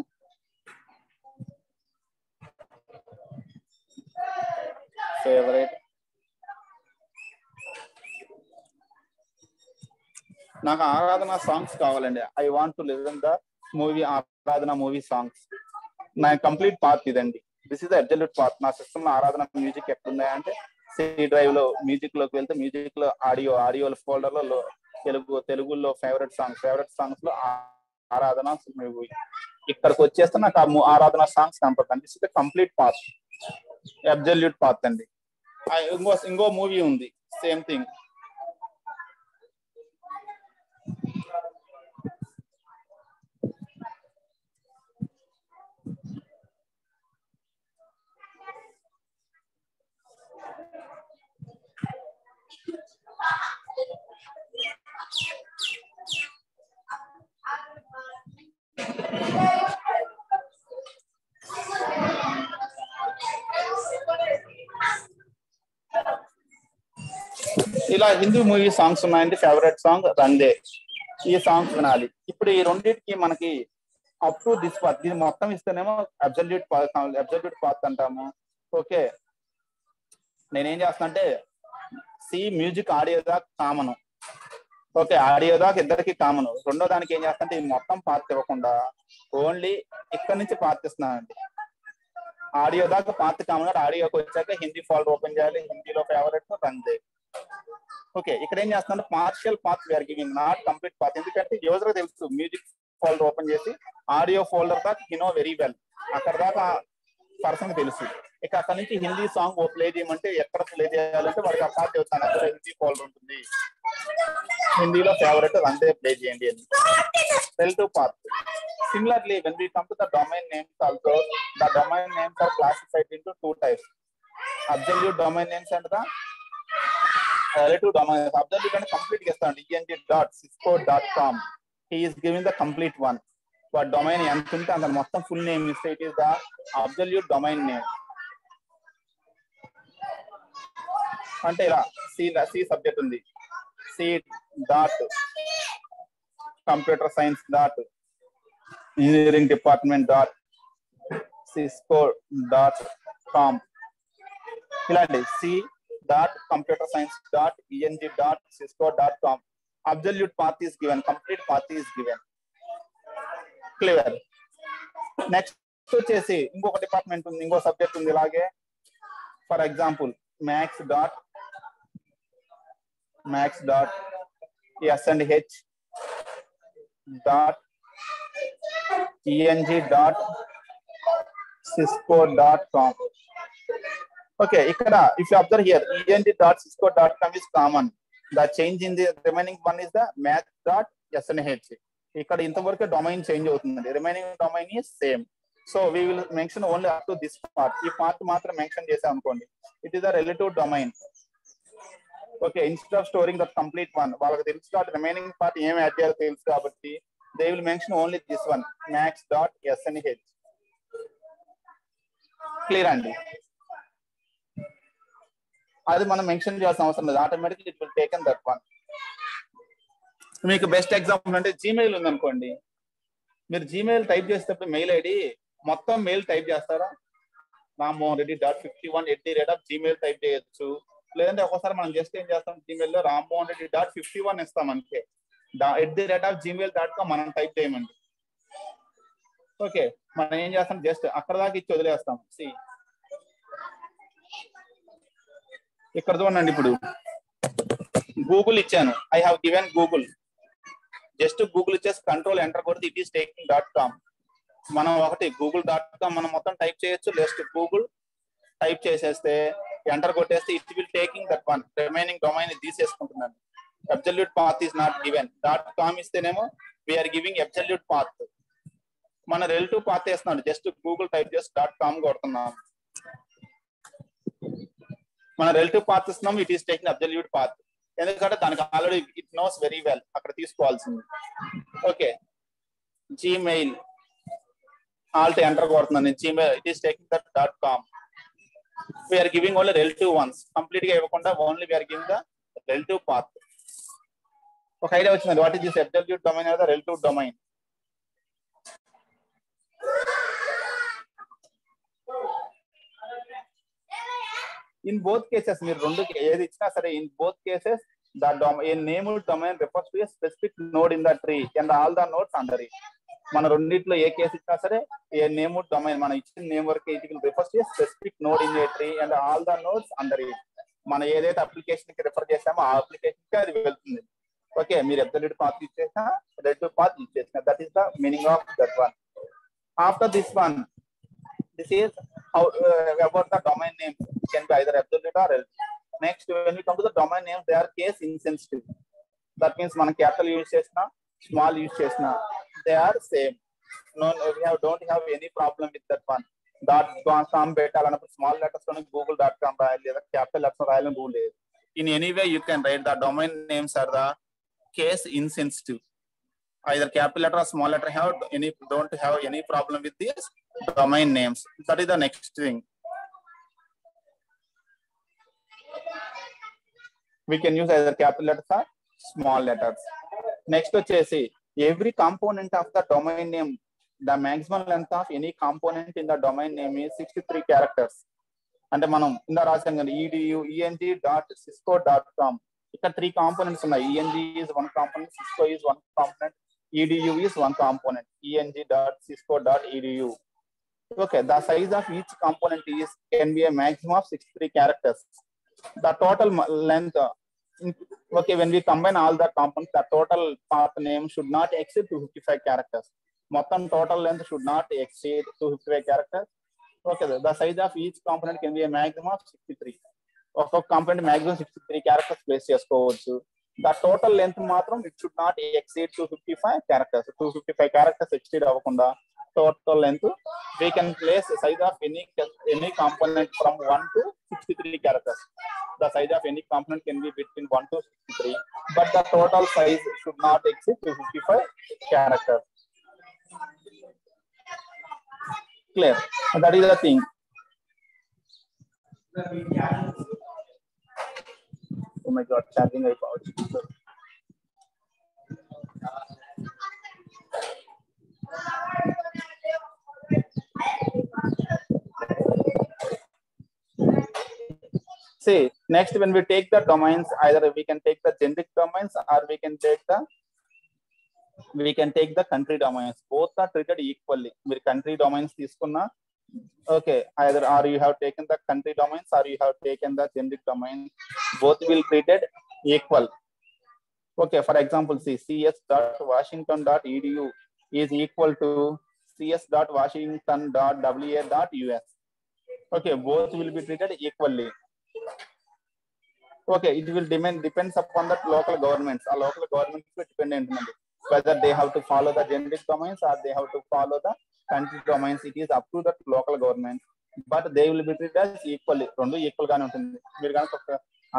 favourite. నాకు ఆరాధన సాంగ్స్ కావాలండి. I want to listen the movie Aradhana movie songs. నా కంప్లీట్ పాత్ ఇదండి. This is the absolute path. నా సిస్టమ్ లో ఆరాధన మ్యూజిక్ ఎక్కడున్నాయంటే సి డ్రైవ్ లో మ్యూజిక్ లోకి వెళ్తే మ్యూజిక్ లో ఆడియో ఫోల్డర్ లో తెలుగులో ఫేవరెట్ సాంగ్స్ లో ఆరాధన మూవీ. ఇక్కడికి వచ్చేస్తే నాకు ఆరాధన సాంగ్స్ కనపడతాను. This is the complete path, absolute path అండి. ఇంకో మూవీ ఉంది సేమ్ థింగ్. ఇలా హిందీ మూవీ సాంగ్స్ ఉన్నాయండి. ఫేవరెట్ సాంగ్ రందే. ఈ సాంగ్స్ వినాలి. ఇప్పుడు ఈ రెండింటికి మనకి అప్ టు దిస్ పాత్, దీన్ని మొత్తం ఇస్తేనేమో అబ్సల్యూట్ పాత్ అంటాము. ఓకే, నేనేం చేస్తాను అంటే సి మ్యూజిక్ ఆడియో దాకా కామన్. ఓకే, ఆడియో దాకా ఇద్దరికి కామన్. రెండో దానికి ఏం చేస్తానంటే ఇది మొత్తం పాత్ ఇవ్వకుండా ఓన్లీ ఇక్కడ నుంచి పాత్ ఇస్తున్నానండి. ఆడియో దాకా పాత్ కామన్. ఆడియోకి వచ్చాక హిందీ ఫోల్డర్ ఓపెన్ చేయాలి. హిందీలో ఫేవరెట్ రందే. ఓకే, ఇక్కడ ఏం చేస్తానంటే partial path we are giving, not complete path. ఎందుకంటే యూజర్ తెలుసు మ్యూజిక్ ఫోల్డర్ ఓపెన్ చేసి ఆడియో ఫోల్డర్ దాకా హీ నో వెరీ వెల్. అక్కడ దాకా పర్సన్ తెలుసు. ఇక అక్కడ నుంచి హిందీ సాంగ్ ప్లే చేయమంటే ఎక్కడ ప్లే చేయాలంటే వాడికి ఆ పాత్ చెప్తాను. అక్కడ హిందీ ఫోల్డర్ ఉంటుంది, హిందీలో ఫేవరెట్ రందే ప్లే చేయండి అని. Relative path. Similarly, when we come to the domain names also, the domain names are classified into two types: absolute domain names and the relative domain names. Absolute and complete చేస్తాను. eng.cisco.com. He is giving the complete one. But domain ఎంత ఉంటే అంత మొత్తం full name ఇస్తే it is the absolute domain name. అంటే ఇలా C subject ఉంది, C dot computer science dot engineering department dot cisco.com. ఇలాంటి C dot computer science dot eng.cisco.com. Absolute path is given, complete path is given. Clear. Next వచ్చేసి ఇంకొక department ఉంది, ఇంకో subject ఉంది ఇలాగే. For example maths dot S&H dot eng.cisco.com. Okay, ikkada if you observe here eng.cisco.com is common. The change in the remaining one is the math.S&H. ikkada intavaraku domain change avutundi, remaining domain is same. So we will mention only up to this part. Ee part matram mention chesam ankondi, it is a relative domain. Okay, instead of storing the complete one, వాళ్ళకి తెలుసు కాబట్టి remaining part ఏం add చేయాలో తెలుసు కాబట్టి they will mention only this one, max.S&H. Clear అండి. అది మనం మెన్షన్ చేయాల్సిన అవసరం లేదు, automatically it will taken that one. మీకు బెస్ట్ ఎగ్జాంపుల్ అంటే జీమెయిల్ ఉందనుకోండి. మీరు జీమెయిల్ టైప్ చేసేటప్పుడు మెయిల్ ఐడి మొత్తం మెయిల్ టైప్ చేస్తారా? రామ్మోహన్ రెడ్డి .51 @gmail టైప్ చేయొచ్చు, లేదంటే ఒక్కోసారి మనం జస్ట్ ఏం చేస్తాం, జీమెయిల్లో rammodity.51 ఇస్తాం అంతే. @gmail.com మనం టైప్ చేయమండి. ఓకే, మనం ఏం చేస్తాం, జస్ట్ అక్కడ దాకా ఇచ్చి వదిలేస్తాం. ఇక్కడ చూడండి, ఇప్పుడు గూగుల్ ఇచ్చాను, I have given Google. Just Google ఇచ్చేసి కంట్రోల్ ఎంటర్ కొడితే ఇట్ ఈస్ టేకింగ్ .com. మనం ఒకటి google.com మనం మొత్తం టైప్ చేయొచ్చు. జస్ట్ గూగుల్ టైప్ చేసేస్తే ఎంటర్ కొట్టేస్తే it will taking that one. Remaining domain తీసేసుకుంటున్నాను. Absolute path is not given. .com ఇస్తేనేమో వీఆర్ గివింగ్ అబ్సల్యూట్ పాత్. మన రిలేటివ్ పాత్ వేస్తున్నాడు, జస్ట్ గూగుల్ టైప్ చేసి .com కొడుతున్నాం. మన రిలేటివ్ పాత్ ఇస్తున్నాం, it is taking absolute path. ఎందుకంటే దానికి already it knows very well అక్కడ తీసుకోవాల్సింది. ఓకే, జీమెయిల్ ఆల్ట్ ఎంటర్ కొడుతున్నాను నేను. Gmail it is taking that .com. We are giving only relative ones, complete గా ఇవ్వకుండా only we are giving the relative path. ఒక idea వచ్చింది, what is this absolute domain or the relative domain? In both cases, మీరు రెండు ఏది ఇచ్చినా సరే, in both cases the domain named domain refers to a specific node in the tree and all the nodes under it. మన రెండిట్లో ఏ case ఇచ్చినా సరే, ఏ named domain మనం ఇచ్చిన నేమ్ వరకు it will refers to A specific node in a tree and all the nodes under it. మనం ఏదైతే application కి రిఫర్ చేసామో ఆ అప్లికేషన్ కి అది వెళ్తుంది. ఓకే, మీరు అబ్సల్యూట్ పాత్ ఇచ్చేసినా రిలేటివ్ పాత్ ఇచ్చేసినా, that is the meaning of that one. After this one, this is how about the domain names, can be either absolute or relative. Next, when we come to the domain names, they are case insensitive. That means మనం capital use చేసినా small use చేసినా they are same. No, we don't have any problem with that one. .com పెట్టాలన్నప్పుడు small letters లోనే google.com రాయాలి, లేదా capital letters రాయాలని rule లేదు. In any way you can write the domain names are the case insensitive. Either capital letter or small letter don't have any problem with these domain names. That is the next thing. We can use either capital letters or small letters. Next వచ్చేసి every component of the domain name, the maximum length of any component in the domain name is 63 characters. అంటే మనం ఇందా రాసాం కదా, edu.cisco.com. ఇక్కడ 3 components ఉన్నాయి. ENG is one component, Cisco is one component, edu is one component, eng.cisco.edu. Okay, the size of each component can be a maximum of 63 characters. The total length, okay, when we combine all the components, the total path name should not exceed 255 characters. మొత్తం total length should not exceed 255 characters. Okay, the size of each component can be a maximum of 63. ఒక్కొక్క component maximum 63 characters place చేసుకోవచ్చు. The total length మాత్రం it should not exceed 255 characters. 255 characters exceed అవ్వకుండా total length we can place the size of any component from 1 to 63 characters. The size of any component can be between 1 to 63, but the total size should not exceed 255 characters. Clear? That is the thing. Oh my god, charging iPod. See, next when we take the domains, either we can take the generic domains or we can take the country domains. Both are treated equally. మీరు country domains తీసుకున్నా, okay, either or you have taken the country domains or you have taken the generic domains, both will treated equal. Okay, for example, see, cs.washington.edu is equal to cs.washington.wa.us. Okay, both will be treated equally. Okay, it will depends upon the local governments. A local governments will dependent on whether they have to follow the generic domains or they have to follow the country domains. It is up to the local government, but they will be treated as equally. రెండు equal గానే ఉంటుంది. మీరు కనుక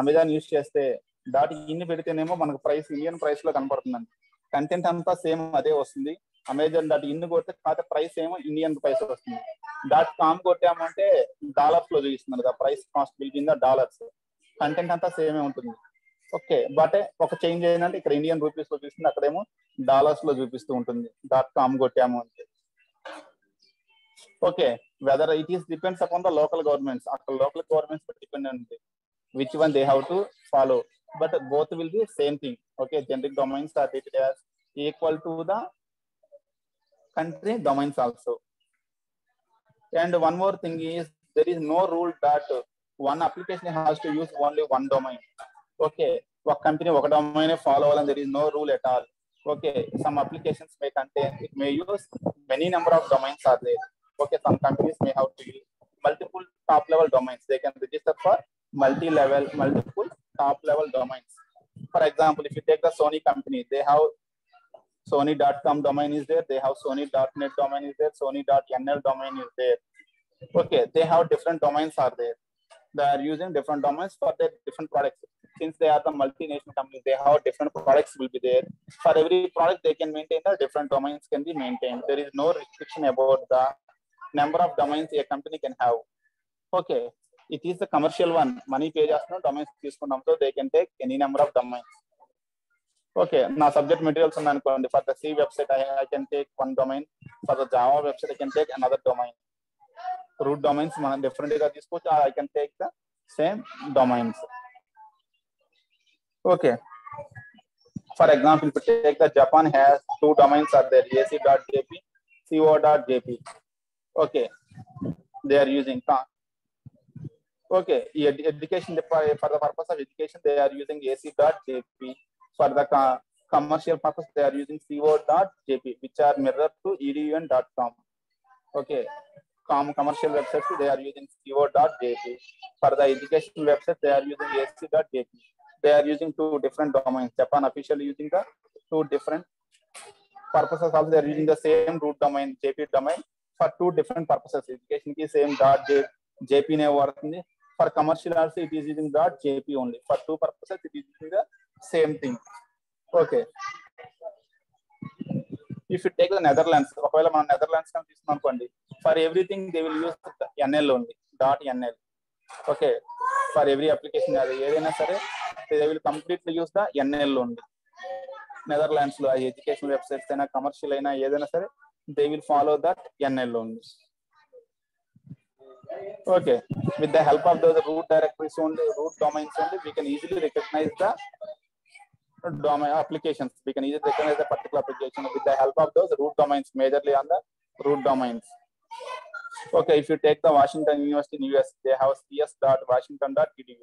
Amazon use చేస్తే .in పెడితేనేమో మనకు price Indian price లో కనపడుతుందండి. Content అంతా same అదే వస్తుంది. అమెజాన్ .in కొడితే కాకపోతే ప్రైస్ ఏమో ఇండియన్ ప్రైస్ వస్తుంది. .com కొట్టామంటే డాలర్స్ లో చూపిస్తున్నారు. Price cost bill in the dollars. Content అంతా సేమే ఉంటుంది. ఓకే, బట్ ఒక చేంజ్ ఏంటంటే ఇక్కడ ఇండియన్ రూపీస్ లో చూపిస్తుంది, అక్కడేమో డాలర్స్ లో చూపిస్తూ ఉంటుంది. .com కొట్టాము అంటే. Okay, whether it is depends upon the local governments. అక్కడ లోకల్ గవర్నమెంట్స్ డిపెండ్ ఉంటుంది. which one they have to follow, but both will be same thing. Okay, generic domains are treated as equal to the country domains also. And one more thing is, there is no rule that one application has to use only one domain. Okay, one company one domain follow, and there is no rule at all. Okay, some applications may contain, it may use many number of domains are there. Okay, some companies may have to use multiple top level domains. They can register for multiple top level domains. For example, if you take the Sony company, they have Sony.com domain is there, they have Sony.net domain is there, Sony.nl domain is there. Okay, they have different domains are there. They are using different domains for their different products. Since they are the multinational companies, they have different products will be there. For every product, they can maintain the different domains can be maintained. There is no restriction about the number of domains a company can have. Okay, it is the commercial one. Money pay chestunna domains తీసుకున్నాం, so they can take any number of domains. Okay, now subject materials unnanu anukondi. For the C website, I can take one domain. For the Java website, I can take another domain. Root domains మనం different గా తీసుకోవచ్చు, or I can take the same domains. Okay, for example, if you take the Japan has two domains are there, ac.jp, co.jp. Okay, they are using okay, education, for the purpose of education they are using ac.jp. For the commercial purpose they are using co.jp, which are mirror to edu and .com. Okay, commercial websites they are using co.jp. For the education website they are using ac.jp. They are using two different domains. Japan officially using the two different purposes. Also they are using the same root domain, jp domain, for two different purposes. Education ki same .jp ne vadutundi. For commercial also it is using .jp only. For two purposes it is using the same thing. Okay, if you take the Netherlands, ఒకవేళ మనం Netherlands kan తీసుకున్నాం అనుకోండి, for everything they will use .nl only, .nl. Okay, for every application ఏదైనా సరే they will completely use the NL only. Netherlands లో education websites అయినా commercial అయినా ఏదైనా సరే they will follow that NL only. Okay, with the help of those root directories only, root domains only, we can easily recognize the domain applications. We can easily recognize the particular application with the help of those root domains, majorly on the root domains. Okay, if you take the Washington University in US, they have cs.washington.edu.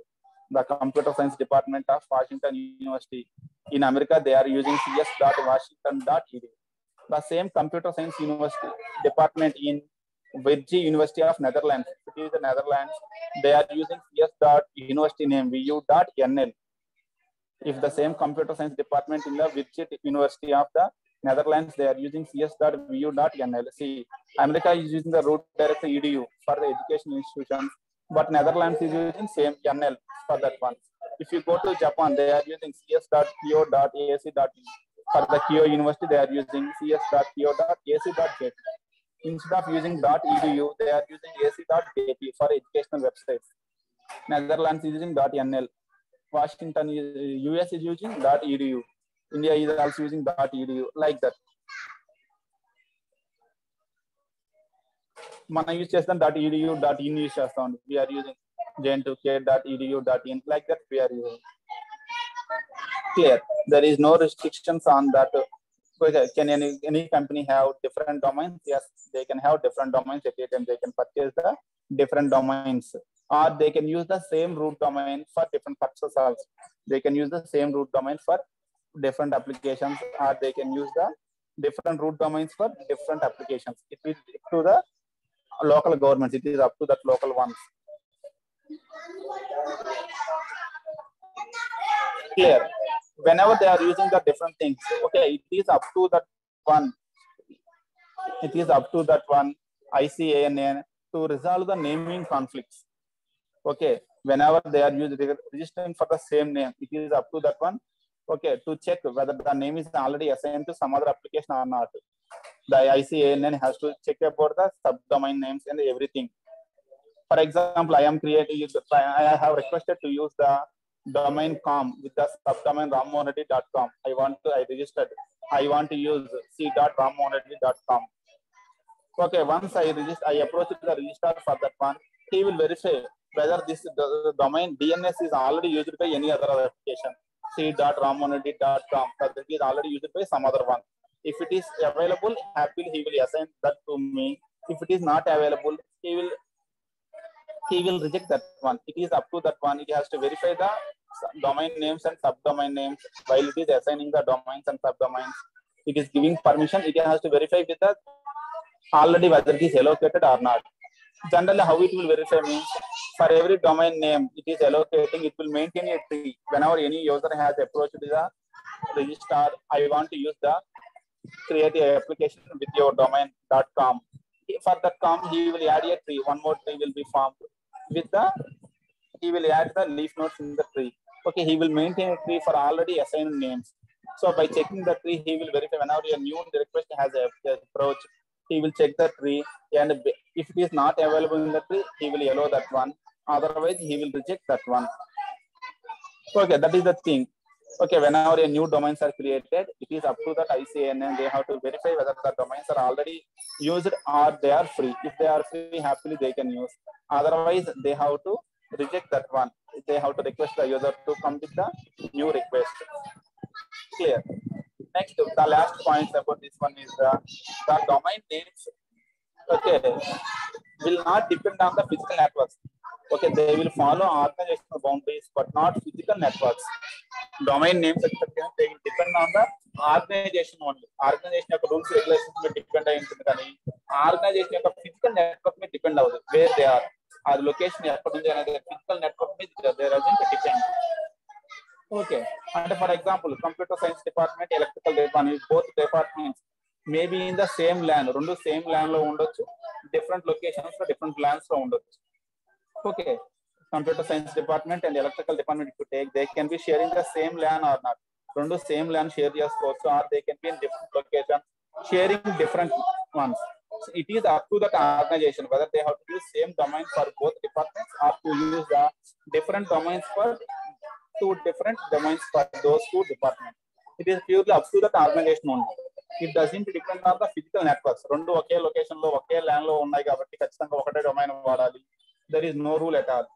The computer science department of Washington University. In America, they are using cs.washington.edu. The same computer science university department in Virginia University of Netherlands, it is the Netherlands, they are using cs.university name vu.nl. If the same computer science department in the Virginia University of the Netherlands, they are using cs.vu.nl. See, America is using the root directory edu for the education institutions, but Netherlands is using same NL for that one. If you go to Japan, they are using cs.kyo.ac.in. For the Kyo University, they are using cs.kyo.ac.jp. Instead of using .edu, they are using ac.jp for educational websites. Netherlands is using .nl. Washington, US is using .edu. India is also using .edu, like that. మనం use చేస్తాం .edu, .in use చేస్తాం. We are using j2k.edu.in, like that we are using. Clear? There is no restrictions on that. Can any company have different domains? Yes, they can have different domains. At a time they can purchase the different domains, or they can use the same root domain for different purposes also. They can use the same root domain for different applications, or they can use the different root domains for different applications. It is to the local governments. It is up to that local ones. Clear? Whenever they are using the different things, okay, it is up to that one. It is up to that one ICANN to resolve the naming conflicts. Okay, whenever they are registering for the same name, it is up to that one. Okay, to check whether the name is already assigned to some other application or not. The ICANN has to check about the subdomain names and everything. For example, I have requested to use the domain com with the subdomain rammohanreddy.com. I registered. I want to use c.rammohanreddy.com. Okay, once I approach the registrar for that one, he will verify whether this the domain DNS is already used by any other application. c.ramonreddy.com, that it is already used by some other one. If it is available, happily he will assign that to me. If it is not available, he will reject that one. It is up to that one. It has to verify the domain names and subdomain names while it is assigning the domains and subdomains. It is giving permission. It has to verify with the already whether it is allocated or not. Generally, how it will verify means for every domain name it is allocating, it will maintain a tree. Whenever any user has approached the registrar, I want to use the create a application with your domain.com. For that com, he will add a tree. One more tree will be formed with the. He will add the leaf nodes in the tree. Okay, he will maintain a tree for already assigned names. So by checking the tree, he will verify whenever a new request has approached. He will check the tree, and if it is not available in the tree, he will allow that one. Otherwise, he will reject that one. Okay, that is the thing. Okay, whenever a new domains are created, it is up to that ICANN. They have to verify whether the domains are already used or they are free. If they are free, happily they can use. Otherwise, they have to reject that one. They have to request the user to come with the new request. Clear. Next, the last point about this one is the domain names. Okay, will not depend on the physical networks. Okay, they will follow organizational boundaries, but not physical networks. Domain names, etc., they will depend on the organization only. Organization rules, regulations may depend on organization physical network may depend on where they are. Our location, physical network may there doesn't depend. Okay, and for example, computer science department, electrical department, both departments may be in the same LAN. Rendu same LAN lo undochu, different locations for different LANs lo undochu. Okay, computer science department and electrical department, if you take, they can be sharing the same LAN or not. Rendu same LAN share chesukochu, or they can be in different locations sharing different ones. So it is up to that organization whether they have to use same domain for both departments or to use the different domains for two different domains for those two departments. It is purely up to that organization only. It doesn't depend on the physical networks. Rendu okay location లో ఒకే LAN లో ఉన్నాయి కాబట్టి ఖచ్చితంగా ఒకటే domain వాడాలి. There is no rule at all.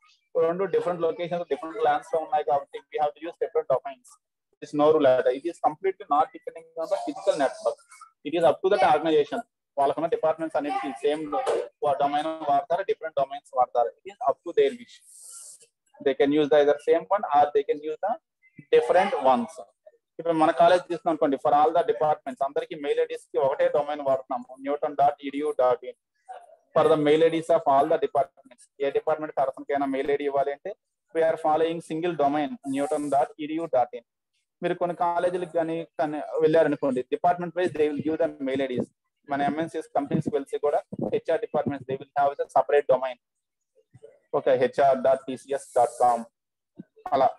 Rendu different locations, different LANs లో ఉన్నాయి కాబట్టి we have to use different domains. There is no rule at all. It is completely not depending on the physical network. It is up to that organization. వాళ్ళకున్న departments అన్నిటికీ same domain వాడతారు, different domains వాడతారు. It is up to their wish. They can use the either same one or they can use the different ones. ఇప్పుడు మన college తీసుకునుకోండి, for all the departments అందరికి mail IDs కి ఒకటే domain వాడుతున్నాము, newton.edu.in. For the mail IDs of all the departments, a department person కైనా mail ID ఇవ్వాలి అంటే we are following single domain newton.edu.in. మీరు కొన్ని కాలేజీలకు కానీ వెళ్ళారనుకోండి, department wise they will give the mail IDs. మన ఎంఎన్సీఎస్ కంపెనీస్ వెళ్తే కూడా HR departments they will have the separate domain. Okay, hr.tcs.com,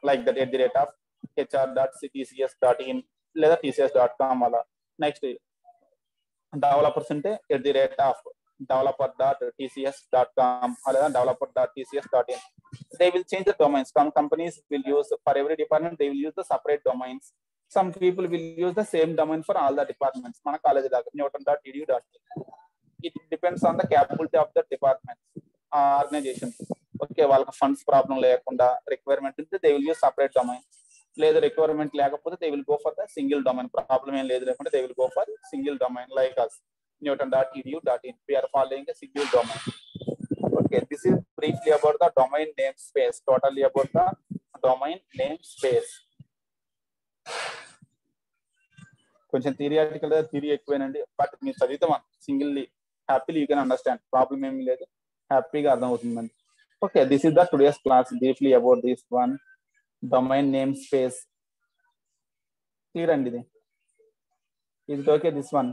like that, @hr.tcs.in లేదా tcs.com అలా. నెక్స్ట్ డెవలపర్స్ అంటే @developer.tcs.com లేదా developer.tcs.in. They will change the domains. Some companies will use, for every department they will use the separate domains. Some people will use the same domain for all the departments. మన college దాకా newton.edu.in. It depends on the capability of the department, organization. Okay, వాళ్ళకి funds problem లేకుండా requirement ఉంటే they will use separate domain. లేదా requirement లేకపోతే they will go for the single domain. Problem ఏం లేదు లేకుంటే they will go for single domain like us, newton.edu.in. We are following a single domain. Okay, this is briefly about the domain namespace, totally about the domain namespace. కొంచెం theoretical గా theory ఎక్కువేనండి, but మీరు చదివితే singly happily you can understand. Problem ఏమీ లేదు, హ్యాపీగా అర్థం అవుతుందండి. Okay, this is the today's class briefly about this one, domain namespace. Clear and is it okay, this one?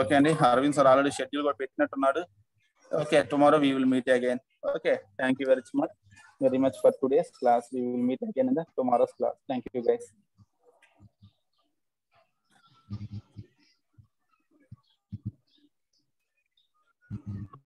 Okay అండి, అరవింద్ సార్ ఆల్రెడీ షెడ్యూల్ కూడా పెట్టినట్టున్నాడు. Okay, tomorrow we will meet again. Okay, thank you very much for today's class. We will meet again in the tomorrow's class. Thank you guys.